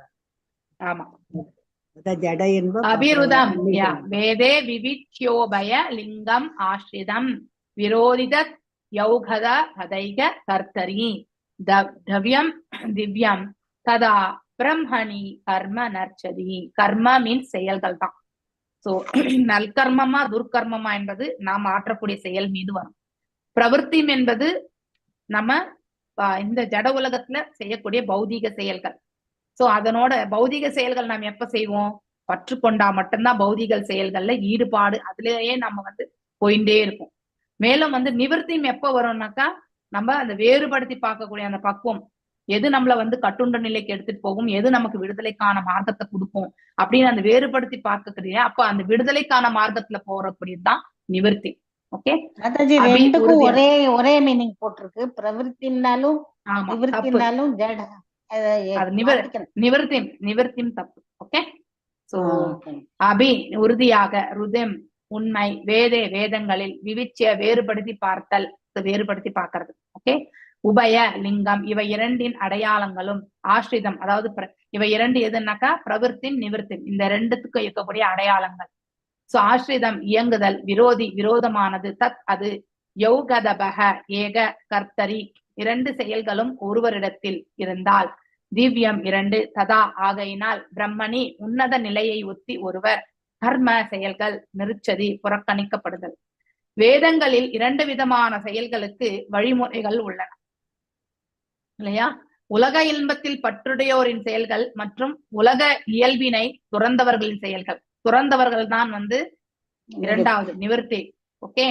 ஆமா,
ஜட என்ப
அபிருதம் வேதே விவிச்யோபய லிங்கம் ஆஸ்ரிதம் விரோதித யௌகத ஹதைக கர்த்தரி தவ்யம் திவ்யம் ததா பிரம்மணி கர்ம நர்ச்சதி. கர்ம மீன்ஸ் செயல்கள் தான். சோ நல்கர்மமா துர்கர்மமா என்பது நாம் ஆற்றக்கூடிய செயல் மீது வரும். பிரவர்த்தி என்பது நம்ம இந்த ஜட உலகத்துல செய்யக்கூடிய பௌதீக செயல்கள். சோ அதனோட பௌதீக செயல்கள் நாம் எப்ப செய்வோம், பற்று கொண்டா மட்டும்தான் பௌதீக செயல்கள்ல ஈடுபாடு, அதுலயே நம்ம வந்து போயிட்டே இருக்கும். மேலும் வந்து நிவர்த்தியும் எப்ப வரும்னாக்கா நம்ம அந்த வேறுபடுத்தி பார்க்கக்கூடிய அந்த பக்குவம், எது நம்மள வந்து கட்டுண்ட நிலைக்கு எடுத்துட்டு போகும், எது நமக்கு விடுதலைக்கான மார்க்கத்தை கொடுக்கும் அப்படின்னு அந்த வேறுபடுத்தி பார்க்கக்கூடிய, அப்ப அந்த விடுதலைக்கான மார்க்கத்துல போறக்கூடியதுதான் நிவர்த்தி. ஓகே,
ரெண்டுக்கும் ஒரே மீனிங் போட்டிருக்கு. பிரவருத்தினாலும் நிவர்த்தினாலும்
நிவர்த்தியும் தப்பு. ஓகே, சோ அபி உறுதியாக, ருதம் உண்மை, வேதங்களில் விவிச்சிய வேறுபடுத்தி பார்த்தல், வேறுபடுத்தி பார்க்கறது. ஓகே, உபய லிங்கம் இவை இரண்டின் அடையாளங்களும் ஆஸ்ரிதம் அதாவது இவை இரண்டு எதுனாக்கா பிரவிற்த்தின் நிவிற்த்தின் இந்த ரெண்டுத்துக்கும் இருக்கக்கூடிய அடையாளங்கள். சோ ஆஸ்ரிதம் இயங்குதல், விரோதி விரோதமானது, தத் அது, யௌகதபக ஏக கர்த்தரி இரண்டு செயல்களும் ஒருவரிடத்தில் இருந்தால், திவ்யம் இரண்டு, ததா ஆகையினால், பிரம்மணி உன்னத நிலையை ஒத்தி ஒருவர், கர்ம செயல்கள் நிருச்சதி புறக்கணிக்கப்படுதல். வேதங்களில் இரண்டு விதமான செயல்களுக்கு வழிமுறைகள் உள்ளன இல்லையா? உலக இன்பத்தில் பற்றுடையோரின் செயல்கள் மற்றும் உலக இயல்பினை துறந்தவர்களின் செயல்கள். துறந்தவர்கள் தான் இரண்டாவது நிவர்த்தி. ஓகே,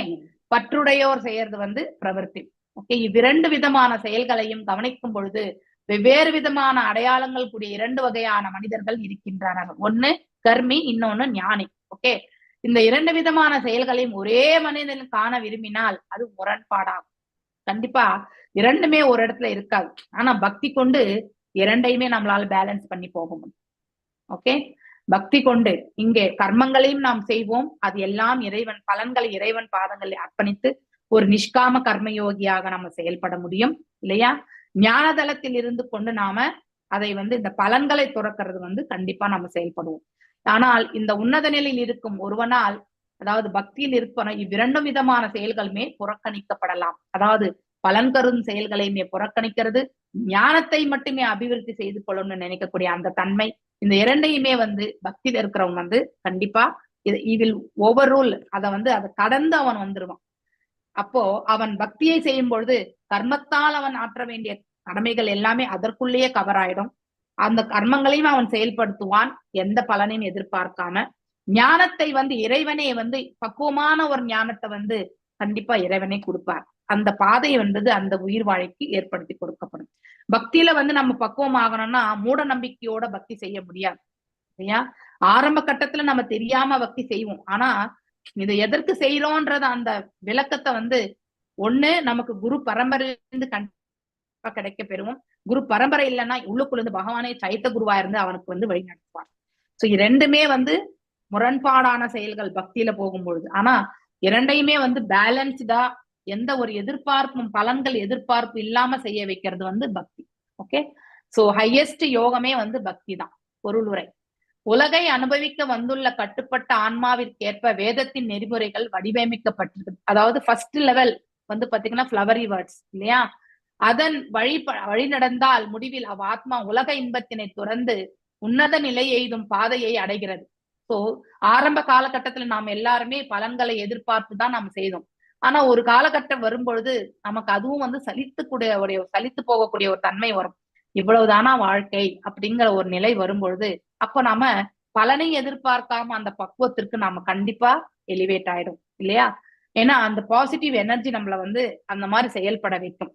பற்றுடையோர் செய்யறது பிரவர்த்தி. ஓகே, இவ்விரண்டு விதமான செயல்களையும் கவனிக்கும் பொழுது வெவ்வேறு விதமான அடையாளங்கள் கூடிய இரண்டு வகையான மனிதர்கள் இருக்கின்றனர். ஒண்ணு கர்மி, இன்னொன்னு ஞானி. ஓகே, இந்த இரண்டு விதமான செயல்களையும் ஒரே மனிதன் காண விரும்பினால் அது முரண்பாடாகும். கண்டிப்பா இரண்டுமே ஒரு இடத்துல இருக்காது. ஆனா பக்தி கொண்டு இரண்டையுமே நம்மளால பேலன்ஸ் பண்ணி போக முடியும். ஓகே, பக்தி கொண்டு இங்கே கர்மங்களையும் நாம் செய்வோம், அது எல்லாம் இறைவன் பலன்களை இறைவன் பாதங்களில் அர்ப்பணித்து ஒரு நிஷ்காம கர்மயோகியாக நம்ம செயல்பட முடியும் இல்லையா? ஞான தளத்தில் இருந்து கொண்டு நாம அதை இந்த பலன்களை துறக்கிறது கண்டிப்பா நம்ம செயல்படுவோம். ஆனால் இந்த உன்னத நிலையில் இருக்கும் ஒருவனால், அதாவது பக்தியில் இருப்பன இவ்விரண்டு விதமான செயல்களுமே புறக்கணிக்கப்படலாம். அதாவது பலன் கரும் செயல்களையுமே புறக்கணிக்கிறது, ஞானத்தை மட்டுமே அபிவிருத்தி செய்து கொள்ளணும்னு நினைக்கக்கூடிய அந்த தன்மை, இந்த இரண்டையுமே பக்தியில இருக்கிறவங்க கண்டிப்பா இதில் ஓவர் ரூல் அதை கடந்து அவன் வந்துருவான். அப்போ அவன் பக்தியை செய்யும் பொழுது கர்மத்தால் அவன் ஆற்ற வேண்டிய கடமைகள் எல்லாமே அதற்குள்ளேயே கவர் ஆயிடும். அந்த கர்மங்களையும் அவன் செயல்படுத்துவான், எந்த பலனையும் எதிர்பார்க்காம. ஞானத்தை இறைவனே பக்குவமான ஒரு ஞானத்தை கண்டிப்பா இறைவனே கொடுப்பார். அந்த பாதை அந்த உயிர் வாழ்க்கைக்கு ஏற்படுத்தி கொடுக்கப்படும். பக்தியில நம்ம பக்குவம் ஆகணும்னா மூட நம்பிக்கையோட பக்தி செய்ய முடியாது இல்லையா? ஆரம்ப கட்டத்துல நம்ம தெரியாம பக்தி செய்வோம். ஆனா இதை எதற்கு செய்யறோம்ன்றத அந்த விளக்கத்தை ஒண்ணு நமக்கு குரு பரம்பரையிலிருந்து கண்டிப்பா கிடைக்க பெறுவோம். குரு பரம்பரை இல்லைன்னா உள்ளுக்குள்ள பகவானே சைத்த குருவா இருந்து அவனுக்கு வழி நடத்துவான். சோ இரண்டுமே முரண்பாடான செயல்கள் பக்தியில போகும்பொழுது. ஆனா இரண்டையுமே பேலன்ஸ்டா எந்த ஒரு எதிர்பார்ப்பும் பலன்கள் எதிர்பார்ப்பு இல்லாம செய்ய வைக்கிறது பக்தி. ஓகே, சோ ஹையஸ்ட் யோகமே பக்தி தான். பொருளுரை: உலகை அனுபவிக்க வந்துள்ள கட்டுப்பட்ட ஆன்மாவிற்கேற்ப வேதத்தின் நெறிமுறைகள் வடிவமைக்கப்பட்டிருக்கு. அதாவது ஃபர்ஸ்ட் லெவல் பாத்தீங்கன்னா ஃபிளவரி வேர்ட்ஸ் இல்லையா? அதன் வழி நடந்தால் முடிவில் அவ் ஆத்மா உலக இன்பத்தினை துறந்து உன்னத நிலை எய்தும் பாதையை அடைகிறது. சோ ஆரம்ப காலகட்டத்துல நாம் எல்லாருமே பலன்களை எதிர்பார்த்து தான் நாம் செய்தோம். ஆனா ஒரு காலகட்டம் வரும்பொழுது நமக்கு அதுவும் சலித்து போகக்கூடிய ஒரு தன்மை வரும். இவ்வளவுதானா வாழ்க்கை அப்படிங்கிற ஒரு நிலை வரும்பொழுது அப்போ நாம பலனை எதிர்பார்க்காம அந்த பக்குவத்திற்கு நாம கண்டிப்பா எலிவேட் ஆயிடும் இல்லையா? ஏன்னா அந்த பாசிட்டிவ் எனர்ஜி நம்மள அந்த மாதிரி செயல்பட வைக்கும்.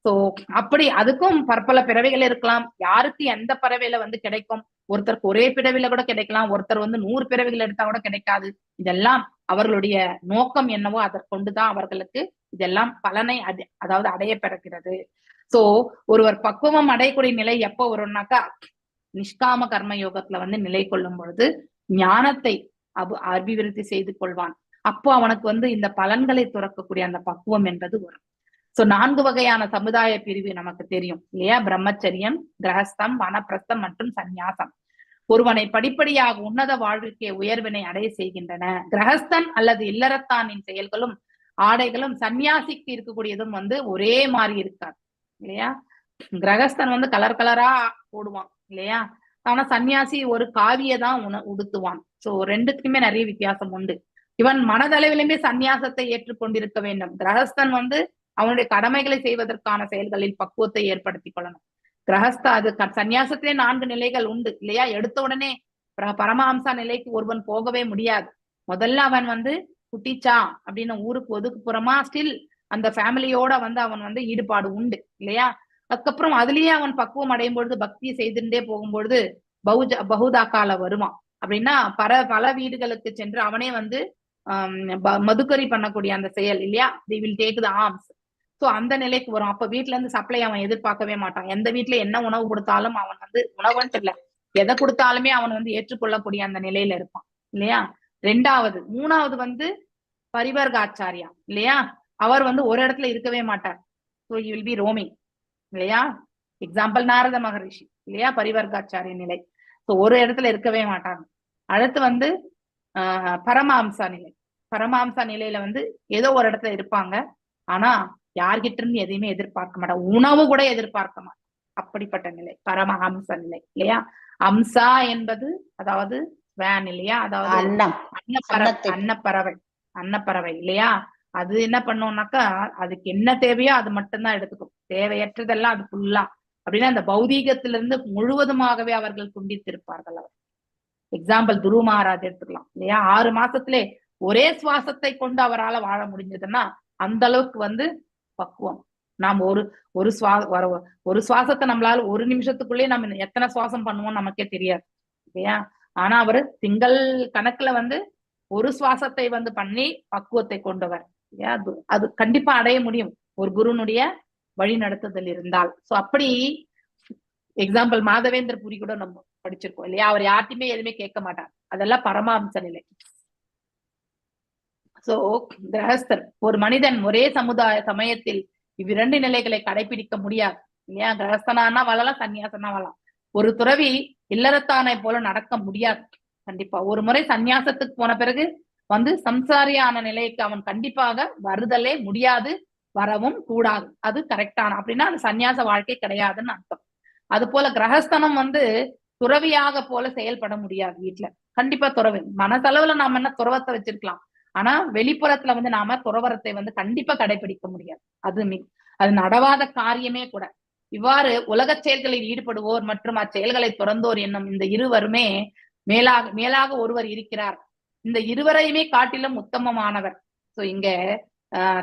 சோ அப்படி அதுக்கும் பற்பல பிறவைகள் இருக்கலாம். யாருக்கு எந்த பறவையில கிடைக்கும்? ஒருத்தருக்கு ஒரே பிறவில கூட கிடைக்கலாம், ஒருத்தர் 100 பிறவிகள் எடுத்தா கூட கிடைக்காது. இதெல்லாம் அவர்களுடைய நோக்கம் என்னவோ அதற்கொண்டுதான் அவர்களுக்கு இதெல்லாம் பலனை அதாவது அடைய பெறுகிறது. சோ ஒருவர் பக்குவம் அடையக்கூடிய நிலை எப்போ வரும்னாக்கா நிஷ்காம கர்ம யோகத்துல நிலை கொள்ளும் பொழுது ஞானத்தை அபிவிருத்தி செய்து கொள்வான். அப்போ அவனுக்கு இந்த பலன்களை துறக்கக்கூடிய அந்த பக்குவம் என்பது வரும். சோ 4 வகையான சமுதாய பிரிவு நமக்கு தெரியும் இல்லையா? பிரம்மச்சரியம், கிரகஸ்தம், வனப்பிரஸ்தம் மற்றும் சந்நியாசம் ஒருவனை படிப்படியாக உன்னத வாழ்விற்கே உயர்வினை அடைய செய்கின்றன. கிரகஸ்தன் அல்லது இல்லறத்தானின் செயல்களும் ஆடைகளும் சன்னியாசிக்கு இருக்கக்கூடியதும் ஒரே மாதிரி இருக்காது இல்லையா? கிரகஸ்தன் கலர் கலரா போடுவான் இல்லையா? ஆனா சன்னியாசி ஒரு காவியதான் உடுத்துவான். சோ ரெண்டுக்குமே நிறைய வித்தியாசம் உண்டு. இவன் மனதளவிலுமே சன்னியாசத்தை ஏற்றுக்கொண்டிருக்க வேண்டும். கிரகஸ்தன் அவனுடைய கடமைகளை செய்வதற்கான செயல்களில் பக்குவத்தை ஏற்படுத்தி கொள்ளணும். கிரகஸ்த அது சன்னியாசத்திலே 4 நிலைகள் உண்டு இல்லையா? எடுத்த உடனே பரமஹம்சா நிலைக்கு ஒருவன் போகவே முடியாது. முதல்ல அவன் குட்டிச்சா அப்படின்னு ஊருக்கு ஒதுக்குப்புறமா ஸ்டில் அந்த ஃபேமிலியோட அவன் ஈடுபாடு உண்டு இல்லையா? அதுக்கப்புறம் அதுலயே அவன் பக்குவம் அடையும் பொழுது பக்தியை செய்துட்டே போகும்பொழுது பகுதாக்கால வருவான். அப்படின்னா பல வீடுகளுக்கு சென்று அவனே மதுக்கரி பண்ணக்கூடிய அந்த செயல் இல்லையா? they will take the arms. So அந்த நிலைக்கு வரும். அப்ப வீட்டுல இருந்து சப்ளை அவன் எதிர்பார்க்கவே மாட்டான். எந்த வீட்டுல என்ன உணவு கொடுத்தாலும் அவன் உணவுன்ட்டு இல்ல, எதை கொடுத்தாலுமே அவன் ஏற்றுக்கொள்ளக்கூடிய அந்த நிலையில இருப்பான் இல்லையா? மூணாவது பரிவர்காச்சாரியா இல்லையா? அவர் ஒரு இடத்துல இருக்கவே மாட்டார். So you will be roaming இல்லையா? எக்ஸாம்பிள் நாரத மகரிஷி இல்லையா, பரிவர்காச்சாரிய நிலை. ஸோ ஒரு இடத்துல இருக்கவே மாட்டாங்க. அடுத்து வந்து பரமஹம்சா நிலை. பரமஹம்சா நிலையில வந்து ஏதோ ஒரு இடத்துல இருப்பாங்க, ஆனா யார்கிட்ட இருந்து எதையுமே எதிர்பார்க்க மாட்டாங்க, உணவு கூட எதிர்பார்க்க மாட்டாங்க. அப்படிப்பட்ட நிலை பரமஹம்ச நிலை இல்லையா. அம்சா என்பது அதாவது வேன் இல்லையா, அதாவது
அன்னம்,
அன்னப்பறவை. அன்னப்பறவை இல்லையா. அது என்ன பண்ணும்னாக்கா அதுக்கு என்ன தேவையோ அது மட்டும்தான் எடுத்துக்கும், தேவையற்றதெல்லாம் அது ஃபுல்லா. அப்படின்னா அந்த பௌதீகத்திலிருந்து முழுவதுமாகவே அவர்கள் துண்டித்திருப்பார்கள். அவர் எக்ஸாம்பிள் துருவ மகாராஜ் எடுத்துக்கலாம் இல்லையா. 6 மாசத்திலே ஒரே சுவாசத்தை கொண்டு அவரால் வாழ முடிஞ்சதுன்னா அந்த அளவுக்கு வந்து பக்குவம். நாம் ஒரு சுவாசத்தை நம்மளால ஒரு நிமிஷத்துக்குள்ளே நம்ம எத்தனை சுவாசம் பண்ணுவோம் நமக்கே தெரியாது இல்லையா. ஆனா அவரு திங்கள் கணக்குல வந்து ஒரு சுவாசத்தை வந்து பண்ணி பக்குவத்தை கொண்டவர் இல்லையா. அது கண்டிப்பா அடைய முடியும் ஒரு குருனுடைய வழி நடத்துதல் இருந்தால். சோ அப்படி எக்ஸாம்பிள் மாதவேந்திர புரி கூட நம்ம படிச்சிருக்கோம் இல்லையா. அவர் யார்ட்டையுமே எதுவுமே கேட்க மாட்டார், அதெல்லாம் பரமஹம்ச நிலை. சோ கிரகஸ்தர் ஒரு மனிதன் ஒரே சமயத்தில் இவ்விரண்டு நிலைகளை கடைபிடிக்க முடியாது இல்லையா. கிரகஸ்தனா வாழலாம், சன்னியாசனா வாழலாம். ஒரு துறவி இல்லறத்தானை போல நடக்க முடியாது. கண்டிப்பா ஒரு முறை சன்னியாசத்துக்கு போன பிறகு வந்து சம்சாரியான நிலைக்கு அவன் கண்டிப்பாக வருதலே முடியாது, வரவும் கூடாது. அது கரெக்டான அப்படின்னா அது சன்னியாச வாழ்க்கை கிடையாதுன்னு அர்த்தம். அது போல கிரகஸ்தனம் வந்து துறவியாக போல செயல்பட முடியாது வீட்டுல. கண்டிப்பா துறவி மனசளவுல நாம என்ன துறவத்தை வச்சிருக்கலாம், ஆனா வெளிப்புறத்துல வந்து நாம துறவரத்தை வந்து கண்டிப்பா கடைபிடிக்க முடியாது. அது நடவாத காரியமே கூட. இவ்வாறு உலக செயல்களில் ஈடுபடுவோர் மற்றும் அச்செயல்களை துறந்தோர் என்னும் இந்த இருவருமே மேலாக ஒருவர் இருக்கிறார். இந்த இருவரையுமே காட்டிலும் உத்தமமானவர். சோ இங்க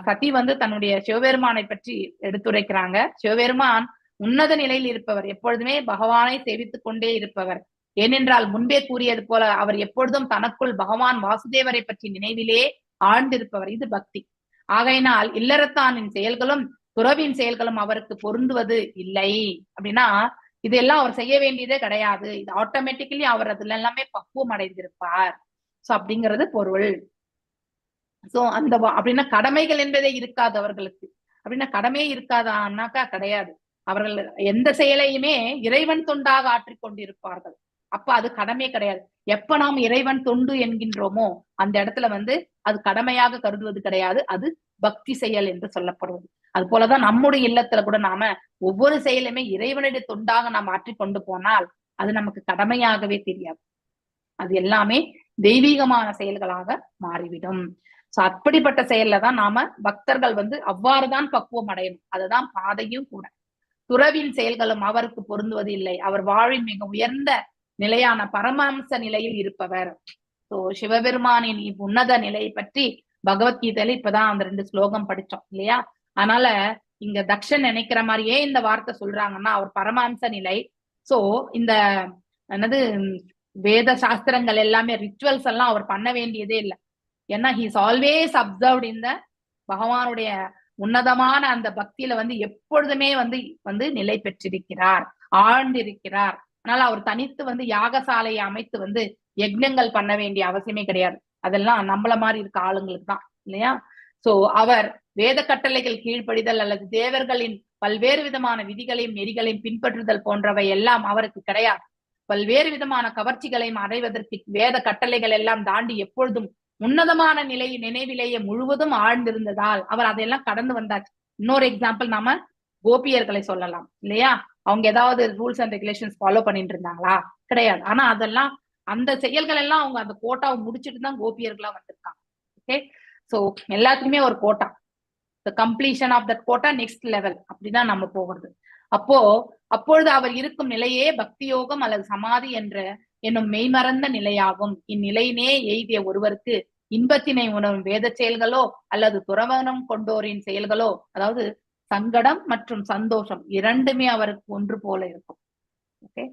சதி வந்து தன்னுடைய சிவபெருமானை பற்றி எடுத்துரைக்கிறாங்க. சிவபெருமான் உன்னத நிலையில் இருப்பவர், எப்பொழுதுமே பகவானை சேவித்துக் கொண்டே இருப்பவர். ஏனென்றால் முன்பே கூறியது போல அவர் எப்பொழுதும் தனக்குள் பகவான் வாசுதேவரை பற்றி நினைவிலே ஆழ்ந்திருப்பவர். இது பக்தி. ஆகையினால் இல்லறத்தானின் செயல்களும் துறவின் செயல்களும் அவருக்கு பொருந்துவது இல்லை. அப்படின்னா இதெல்லாம் அவர் செய்ய வேண்டியதே கிடையாது, இது ஆட்டோமேட்டிக்கலி அவர் அதுல எல்லாமே பக்குவம் அடைந்திருப்பார். சோ அப்படிங்கிறது பொருள். சோ அந்த அப்படின்னா கடமைகள் என்பதே இருக்காது அவர்களுக்கு. அப்படின்னா கடமையே இருக்காதான்னாக்கா கிடையாது. அவர்கள் எந்த செயலையுமே இறைவன் தொண்டாக ஆற்றிக்கொண்டிருப்பார்கள். அப்ப அது கடமை கிடையாது. எப்ப நாம் இறைவன் தொண்டு என்கின்றோமோ அந்த இடத்துல வந்து அது கடமையாக கருதுவது கிடையாது, அது பக்தி செயல் என்று சொல்லப்படுவது. அது போலதான் நம்முடைய இல்லத்துல கூட நாம ஒவ்வொரு செயலுமே இறைவனுடைய தொண்டாக நாம் ஆற்றிக்கொண்டு போனால் அது நமக்கு கடமையாகவே தெரியாது, அது எல்லாமே தெய்வீகமான செயல்களாக மாறிவிடும். சோ அப்படிப்பட்ட செயல்ல தான் நாம பக்தர்கள் வந்து அவ்வாறுதான் பக்குவம் அடையணும். அதுதான் பாதையும் கூட. துறவின் செயல்களும் அவருக்கு பொருந்துவது இல்லை. அவர் வாழ்வின் மிக உயர்ந்த நிலையான பரமஹம்ச நிலையில் இருப்பவர். சோ சிவபெருமானின் உன்னத நிலையை பற்றி பகவத்கீதையில இப்பதான் அந்த 2 ஸ்லோகம் படிச்சோம் இல்லையா. அதனால இங்க தக்ஷன் நினைக்கிற மாதிரியே இந்த வார்த்தை சொல்றாங்கன்னா அவர் பரமஹம்ச நிலை. சோ இந்த என்னது வேத சாஸ்திரங்கள் எல்லாமே ரிச்சுவல்ஸ் எல்லாம் அவர் பண்ண வேண்டியதே இல்லை. ஏன்னா ஹீஸ் ஆல்வேஸ் அப்சர்வ்ட் இந்த பகவானுடைய உன்னதமான அந்த பக்தியில வந்து எப்பொழுதுமே வந்து நிலை பெற்றிருக்கிறார், ஆழ்ந்திருக்கிறார். அதனால அவர் தனித்து வந்து யாகசாலையை அமைத்து வந்து யஜ்ஞங்கள் பண்ண வேண்டிய அவசியமே கிடையாது. அதெல்லாம் நம்மள மாதிரி இருக்க ஆளுங்களுக்கு தான் இல்லையா. சோ அவர் வேத கட்டளைகள் கீழ்ப்படிதல் அல்லது தேவர்களின் பல்வேறு விதமான விதிகளையும் நெறிகளையும் பின்பற்றுதல் போன்றவை எல்லாம் அவருக்கு கிடையாது. பல்வேறு விதமான கவர்ச்சிகளையும் அடைவதற்கு வேத கட்டளைகள் எல்லாம் தாண்டி எப்பொழுதும் உன்னதமான நினைவிலேயே முழுவதும் ஆழ்ந்திருந்ததால் அவர் அதையெல்லாம் கடந்து வந்தாச்சு. இன்னொரு எக்ஸாம்பிள் நாம கோபியர்களை சொல்லலாம் இல்லையா. அவங்க ஏதாவது ரூல்ஸ் அண்ட் ரெகுலேஷன்ஸ் ஃபாலோ பண்ணிட்டு இருந்தாங்களா? கிடையாது. ஆனா அதெல்லாம் அந்த செயல்கள் எல்லாம் அவங்க அந்த கோட்டாவை முடிச்சுட்டு தான் கோபியர்களா வந்திருக்காங்க. ஓகே. சோ எல்லாத்துக்குமே ஒரு quota, completion of that quota next level, அப்படிதான் நம்ம போகிறது. அப்பொழுது அவர் இருக்கும் நிலையே பக்தி யோகம் அல்லது சமாதி என்னும் மெய்மறந்த நிலையாகும். இந்நிலையினே எய்திய ஒருவருக்கு இன்பத்தினை உணரும் வேத செயல்களோ அல்லது துறவனம் கொண்டோரின் செயல்களோ, அதாவது சங்கடம் மற்றும் சந்தோஷம் இரண்டுமே அவருக்கு ஒன்று போல இருக்கும். ஓகே.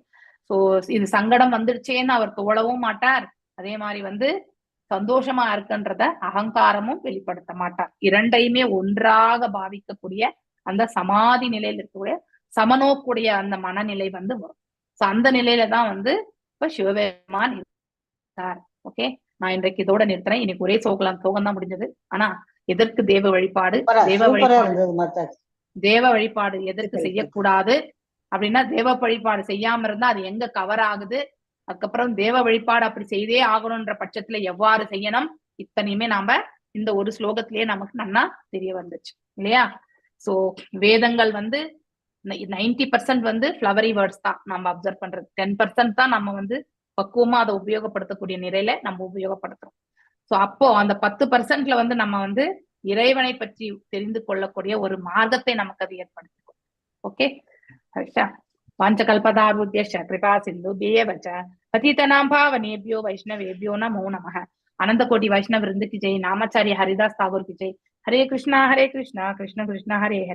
சோ இது சங்கடம் வந்துடுச்சேன்னு அவர் தோழவும் மாட்டார், அதே மாதிரி வந்து சந்தோஷமா இருக்குன்றத அகங்காரமும் வெளிப்படுத்த மாட்டார். இரண்டையுமே ஒன்றாக பாவிக்கக்கூடிய அந்த சமாதி நிலையில் இருக்கக்கூடிய சமநோக்குடைய அந்த மனநிலை வந்து வரும். சோ அந்த நிலையில தான் வந்து இப்ப சிவபெருமான் இருக்கார். ஓகே. நான் இன்றைக்கு இதோட நிறுத்துறேன். இன்னைக்கு ஒரே சோகம் தான் முடிஞ்சது. ஆனா எதற்கு தேவ வழிபாடு, தேவ வழிபாடு தேவ வழிபாடு எதற்கு செய்யக்கூடாது அப்படின்னா, தேவ வழிபாடு செய்யாம இருந்தா அது எங்க கவர் ஆகுது, அதுக்கப்புறம் தேவ வழிபாடு அப்படி செய்தே ஆகணும்ன்ற பட்சத்துல எவ்வாறு செய்யணும், இத்தனையுமே நாம இந்த ஒரு ஸ்லோகத்திலேயே நமக்கு நன்னா தெரிய வந்துச்சு இல்லையா? சோ வேதங்கள் 90% ஃபிளவரி வேர்ட்ஸ் தான் நம்ம அப்சர்வ் பண்றது, 10% தான் நம்ம பக்குவமா அதை உபயோகப்படுத்தக்கூடிய நிலையில நம்ம உபயோகப்படுத்துறோம். சோ அப்போ அந்த 10%ல நம்ம இறைவனை பற்றி தெரிந்து கொள்ளக்கூடிய ஒரு மார்க்கத்தை நமக்கு அது ஏற்படுத்திக்கும். ஓகே, வாஞ்சகல்பதாருத்யஸ்ய கிருபா சிந்துப்யேவ ச பதிதனாம் பாவனேப்யோ வைஷ்ணவேப்யோ நமோ நமः. அனந்த கோடி வைஷ்ணவ விருந்துக்கு ஜெய். நாமாச்சாரிய ஹரிதாஸ் தாகூர் की जय. हरे कृष्णा कृष्ण कृष्ण हरे हरे